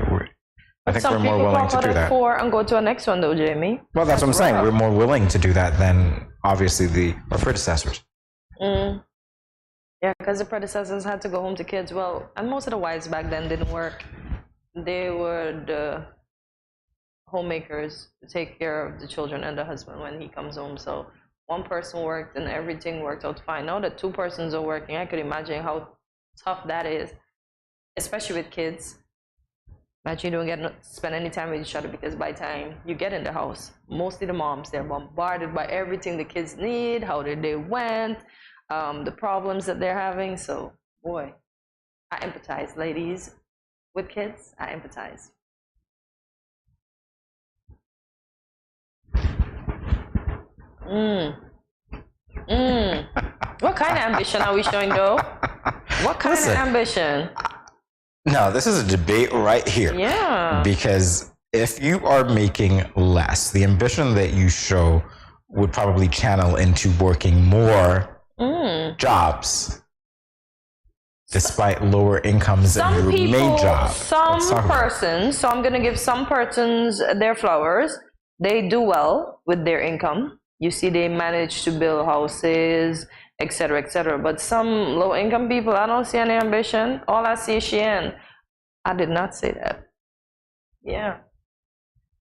I think we're more willing to do that. 4 and go to a next one though, Jamie. Well, that's what I'm saying. We're more willing to do that than obviously our predecessors. Yeah, because the predecessors had to go home to kids. Well, and most of the wives back then didn't work. They were the homemakers to take care of the children and the husband when he comes home. So one person worked and everything worked out fine. Now that 2 persons are working, I could imagine how tough that is, especially with kids. Imagine you don't get to spend any time with each other because by the time you get in the house, mostly the moms, they're bombarded by everything the kids need, how their day went, the problems that they're having. So, boy, I empathize, ladies, with kids. I empathize. What kind of ambition are we showing, though? What kind of ambition? No, this is a debate right here. Yeah. Because if you are making less, the ambition that you show would probably channel into working more jobs, despite lower incomes in your main job. Some persons, so I'm going to give some persons their flowers. They do well with their income. You see, they manage to build houses, etc., etc. But some low-income people, I don't see any ambition. All I see is Shein. I did not say that. Yeah.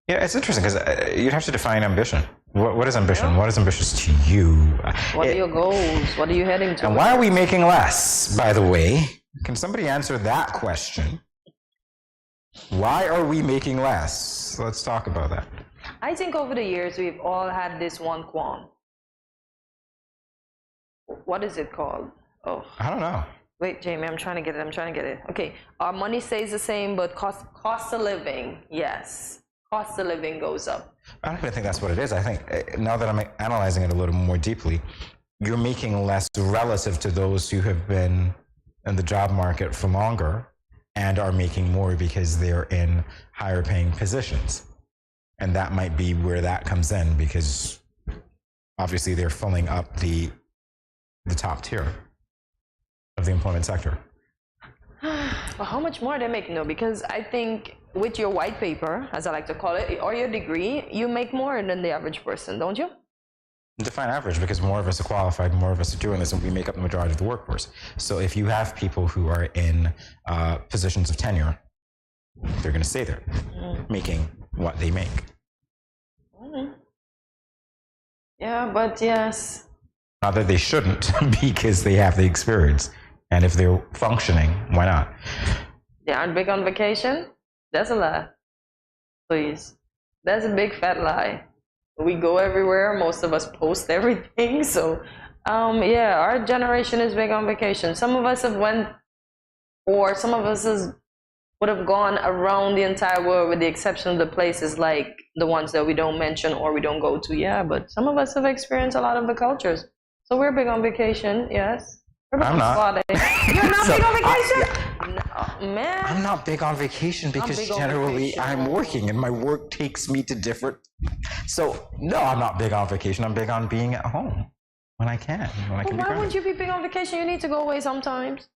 Yeah, it's interesting because you'd have to define ambition. What is ambition? Yeah. What is ambitious to you? What are your goals? What are you heading to? And why are we making less, by the way? Can somebody answer that question? Why are we making less? Let's talk about that. I think over the years, we've all had this one qualm. What is it called? Oh, I don't know. Wait, Jamie, I'm trying to get it. Okay, our money stays the same, but cost of living, yes. Cost of living goes up. I don't even think that's what it is. I think now that I'm analyzing it a little more deeply, you're making less relative to those who have been in the job market for longer and are making more because they're in higher paying positions. And that might be where that comes in because obviously they're filling up the top tier of the employment sector. Well, how much more are they making though? Because I think with your white paper, as I like to call it, or your degree, you make more than the average person, don't you? Define average because more of us are qualified, more of us are doing this, and we make up the majority of the workforce. So if you have people who are in positions of tenure, they're going to stay there, making what they make. Yeah, but yes, Not that they shouldn't, because they have the experience. And if they're functioning, why not? They aren't big on vacation? That's a lie. Please. That's a big fat lie. We go everywhere. Most of us post everything. So, yeah, our generation is big on vacation. Some of us have went, or some of us would have gone around the entire world with the exception of the places like the ones that we don't mention or we don't go to. Yeah, but some of us have experienced a lot of the cultures. So we're big on vacation, yes. I'm not. You're not big on vacation? No, man. I'm not big on vacation because generally I'm working and my work takes me to different. So, no, I'm not big on vacation. I'm big on being at home when I can. When I can be Why grounded. would you be big on vacation? You need to go away sometimes.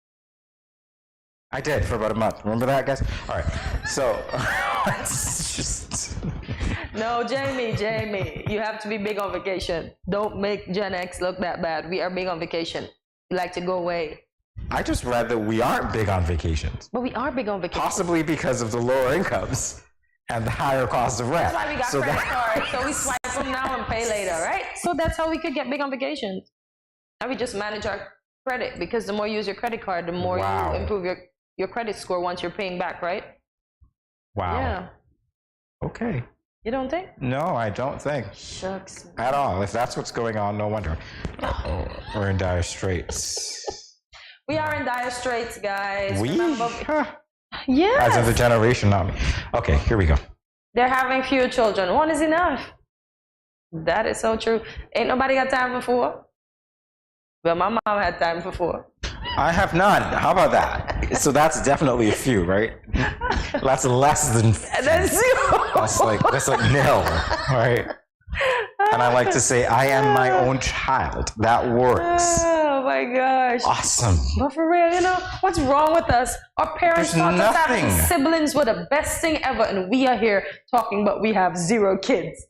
I did for about a month. Remember that, guys? All right. So, it's just. No, Jamie, you have to be big on vacation. Don't make Gen X look that bad. We are big on vacation. We like to go away. I just read that we aren't big on vacations. But we are big on vacation. Possibly because of the lower incomes and the higher cost of rent. That's why we got credit cards. So we swipe them now and pay later, right? So that's how we could get big on vacations. And we just manage our credit because the more you use your credit card, the more you improve your credit score once you're paying back, right? Wow. Yeah. Okay. You don't think? No, I don't think. Shucks. At all. If that's what's going on, no wonder. We're in dire straits. We are in dire straits, guys. We? Yes. As of the generation, not me. Okay, here we go. They're having fewer children. One is enough. That is so true. Ain't nobody got time for four. Well, my mom had time for four. I have none. How about that? So that's definitely a few, right? That's less than. That's zero. That's like nil, right? And I like to say, I am my own child. That works. Oh my gosh. Awesome. But for real, you know, what's wrong with us? Our parents taught us having siblings were the best thing ever, and we are here talking about we have 0 kids.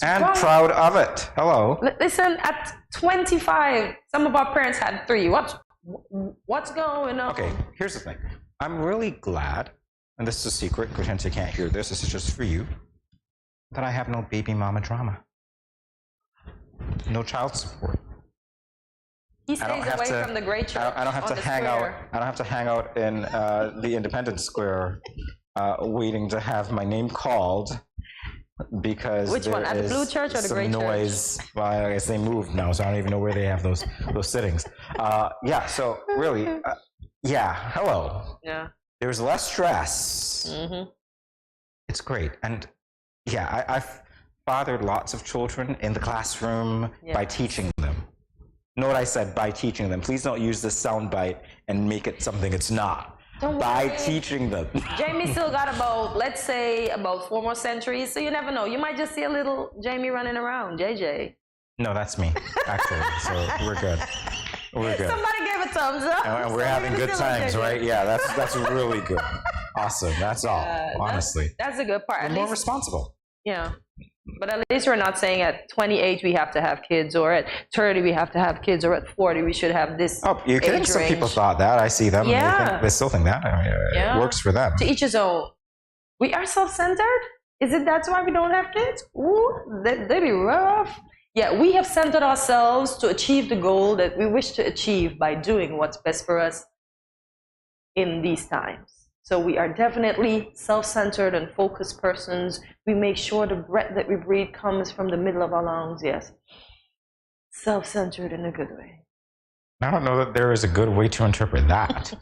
And proud of it. Hello. Listen, at 25, some of our parents had 3. What's going on? Okay, here's the thing. I'm really glad, and this is a secret, pretend you can't hear this, this is just for you, that I have no baby mama drama. No child support. He stays away from the great church. I don't have to hang out. I don't have to hang out in the Independence Square waiting to have my name called because which one? At the Blue Church or the Great noise. Church? Well, I guess they moved now, so I don't even know where they have those sittings. Yeah. So really, yeah. Hello. Yeah. There's less stress. Mm-hmm. It's great, and yeah, I've fathered lots of children in the classroom by teaching them. Know what I said? By teaching them. Please don't use this soundbite and make it something it's not. By teaching them. Jamie still got about, let's say, about 4 more centuries, so you never know. You might just see a little Jamie running around, JJ. No, that's me, actually. So we're good. We're good. Somebody gave a thumbs up. And we're having good times, right? Yeah, that's really good. Awesome. That's all. Honestly. That's the good part. We're more responsible. Yeah. But at least we're not saying at 28 we have to have kids, or at 30 we have to have kids, or at 40 we should have this. Oh, you're kidding? age Some range. people thought that. I see them. Yeah. They still think that. I mean, it works for them. To each his own. We are self-centered? Is it that's why we don't have kids? Ooh, that'd be rough. Yeah, we have centered ourselves to achieve the goal that we wish to achieve by doing what's best for us in these times. So we are definitely self-centered and focused persons. We make sure the breath that we breathe comes from the middle of our lungs, yes. Self-centered in a good way. I don't know that there is a good way to interpret that,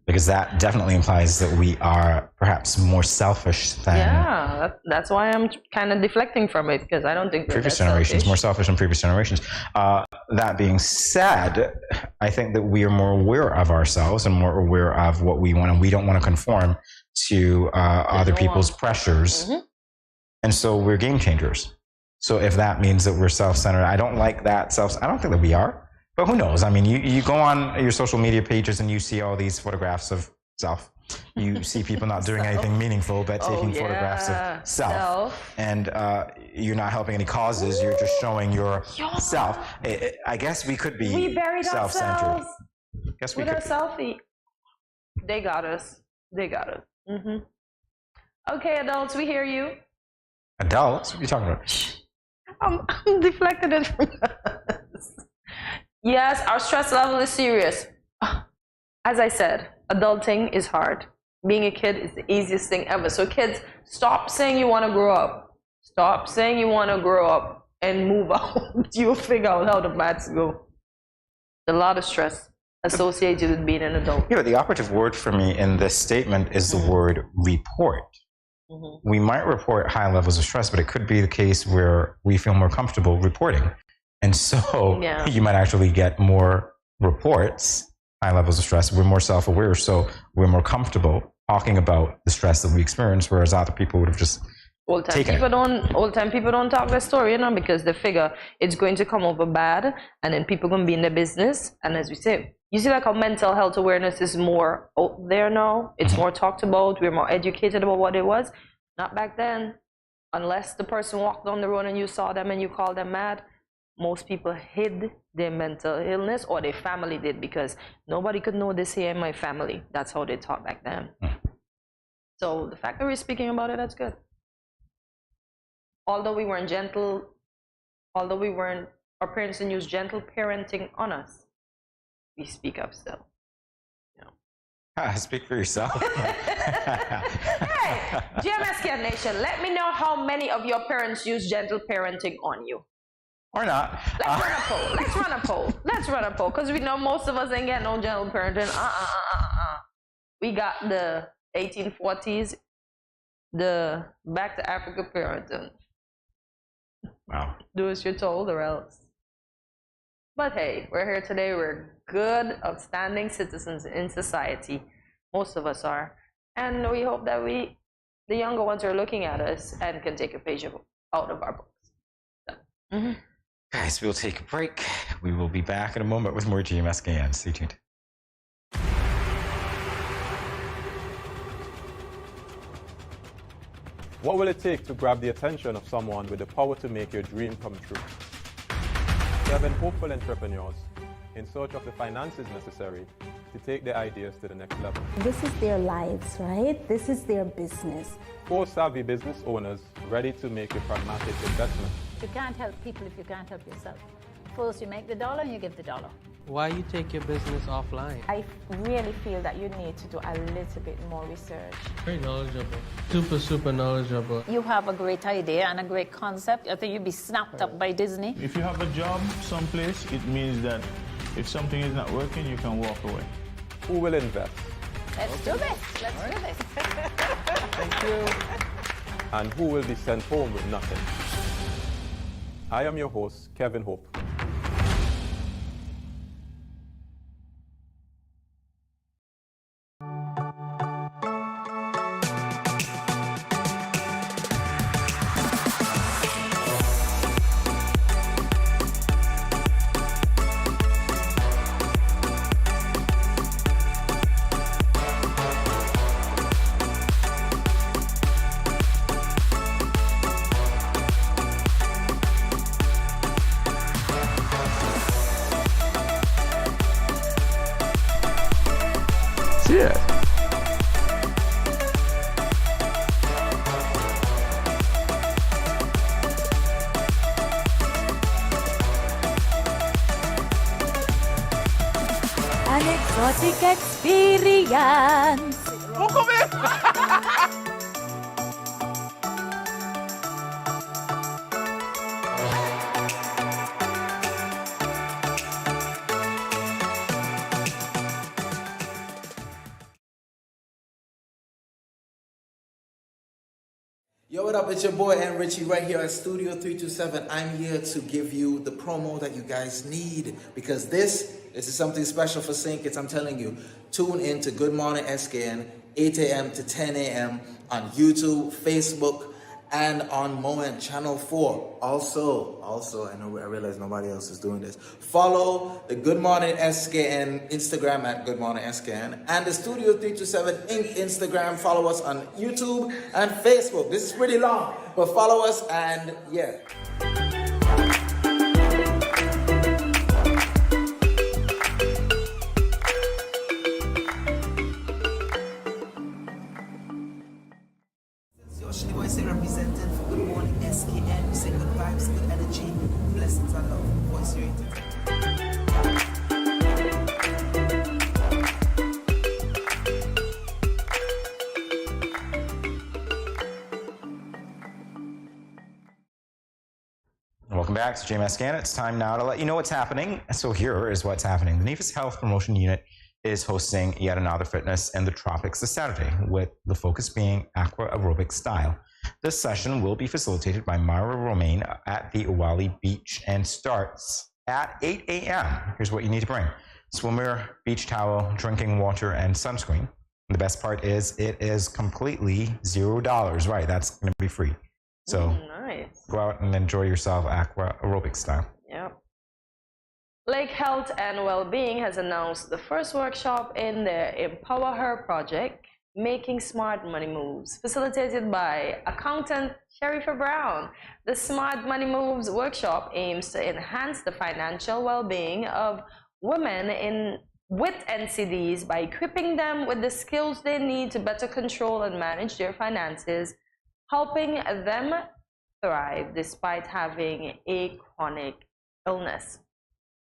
because that definitely implies that we are perhaps more selfish than that's why I'm kind of deflecting from it, because I don't think previous generations, more selfish than previous generations. That being said, I think that we are more aware of ourselves and more aware of what we want, and we don't want to conform to other people's pressures. Mm-hmm. And so we're game changers. So if that means that we're self-centered, I don't like that I don't think that we are. But who knows? I mean, you go on your social media pages and you see all these photographs of self. You see people not doing anything meaningful, but taking photographs of self. And you're not helping any causes. You're just showing your self. I guess we could be we buried self-centered. Ourselves Guess we with could our selfie. They got us. They got us. Mm-hmm. Okay, adults, we hear you. Adults? What are you talking about? I'm deflected it from us. Yes, our stress level is serious. As I said, adulting is hard. Being a kid is the easiest thing ever. So kids, stop saying you want to grow up. Stop saying you want to grow up and move out. You'll figure out how the maths go. A lot of stress associated with being an adult. You know, the operative word for me in this statement is the word report. We might report high levels of stress, but it could be the case where we feel more comfortable reporting. And so you might actually get more reports, high levels of stress. We're more self-aware, so we're more comfortable talking about the stress that we experience, whereas other people would have just taken it. Old-time people don't talk their story, you know, because they figure it's going to come over bad, and then people are going to be in their business. And as we say, you see like how mental health awareness is more out there now. It's more talked about. We're more educated about what it was. Not back then. Unless the person walked down the road and you saw them and you called them mad, most people hid their mental illness, or their family did, because nobody could know this here in my family. That's how they taught back then. So the fact that we're speaking about it, that's good. Although we weren't gentle, our parents didn't use gentle parenting on us, we speak up still. Speak for yourself. Hey, GMSK Nation, let me know how many of your parents use gentle parenting on you. Or not. Let's run a poll. Because we know most of us ain't getting no gentle parenting. We got the 1840s, the back to Africa parenting. Wow. Do as you're told or else. But hey, we're here today. We're good, upstanding citizens in society. Most of us are. And we hope that the younger ones, are looking at us and can take a page out of our books. So. Guys, we'll take a break. We will be back in a moment with more GMSKN. Stay tuned. What will it take to grab the attention of someone with the power to make your dream come true? 7 hopeful entrepreneurs in search of the finances necessary to take their ideas to the next level. This is their lives, right? This is their business. 4 savvy business owners ready to make a pragmatic investment. You can't help people if you can't help yourself. First you make the dollar and you give the dollar. Why you take your business offline? I really feel that you need to do a little bit more research. Very knowledgeable. Super knowledgeable. You have a great idea and a great concept. I think you'd be snapped up by Disney. If you have a job someplace, it means that if something is not working, you can walk away. Who will invest? Let's do this. Let's do this. Thank you. And who will be sent home with nothing? I am your host, Kevin Hope. Cheers. An exotic experience. Yo, what up? It's your boy and Richie right here at Studio 327. I'm here to give you the promo that you guys need, because this is something special for St. Kitts. I'm telling you, tune in to Good Morning SKN, 8 a.m. to 10 a.m. on YouTube, Facebook, and on Moment Channel 4. Also, I realize nobody else is doing this. Follow the Good Morning SKN Instagram at Good Morning SKN, and the Studio 327 Inc. Instagram. Follow us on YouTube and Facebook. This is pretty long, but follow us, and yeah. Represented for Good Morning SKN. We say good vibes, good energy, blessings and love. Voice your Welcome back to GMS Scan. It's time now to let you know what's happening. So here is what's happening. The Nevis Health Promotion Unit is hosting yet another fitness in the tropics this Saturday, with the focus being aqua aerobic style. This session will be facilitated by Mara Romaine at the Owali Beach and starts at 8 a.m. Here's what you need to bring: swimwear, beach towel, drinking water, and sunscreen. The best part is it is completely $0. Right, that's going to be free. So nice. Go out and enjoy yourself aqua aerobic style. Yep. Lake Health and Wellbeing has announced the first workshop in their Empower Her project, Making Smart Money Moves, facilitated by accountant Sherifa Brown. The Smart Money Moves workshop aims to enhance the financial well-being of women with NCDs by equipping them with the skills they need to better control and manage their finances, helping them thrive despite having a chronic illness.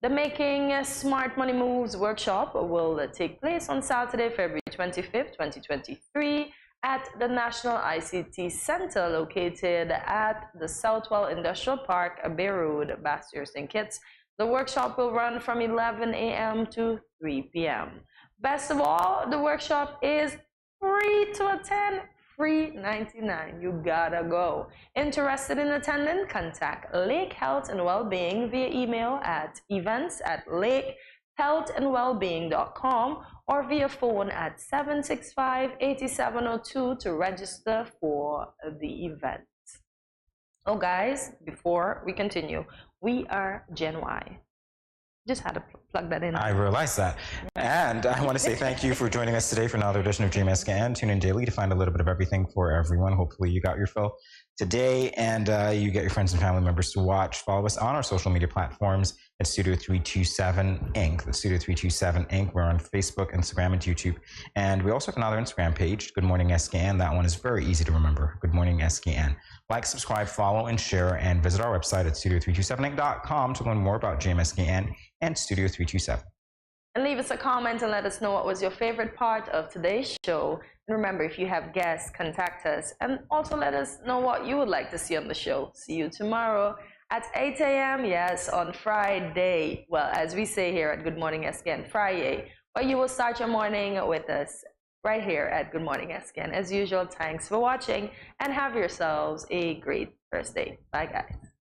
The Making Smart Money Moves workshop will take place on Saturday, February 25th, 2023 at the National ICT Center located at the Southwell Industrial Park, Bay Road, Bastyr, St. Kitts. The workshop will run from 11 a.m. to 3 p.m. Best of all, the workshop is free to attend. Free 99. You gotta go. Interested in attending? Contact Lake Health and Wellbeing via email at events@lakehealthandwellbeing.com or via phone at 765-8702 to register for the event. Oh guys, before we continue, we are Gen Y. Just had to plug that in. I realized that. And I want to say thank you for joining us today for another edition of GMS Scan. Tune in daily to find a little bit of everything for everyone. Hopefully you got your fill today, and you get your friends and family members to watch. Follow us on our social media platforms at Studio 327 Inc. That's Studio 327 Inc. We're on Facebook, Instagram, and YouTube. And we also have another Instagram page, Good Morning SKN. That one is very easy to remember, Good Morning SKN. Like, subscribe, follow, and share, and visit our website at studio327inc.com to learn more about GMSKN and Studio 327. And leave us a comment and let us know what was your favorite part of today's show. And remember, if you have guests, contact us. And also let us know what you would like to see on the show. See you tomorrow at 8 a.m. Yes, on Friday. Well, as we say here at Good Morning SKN, Friday. But you will start your morning with us right here at Good Morning SKN. As usual, thanks for watching and have yourselves a great Thursday. Bye, guys.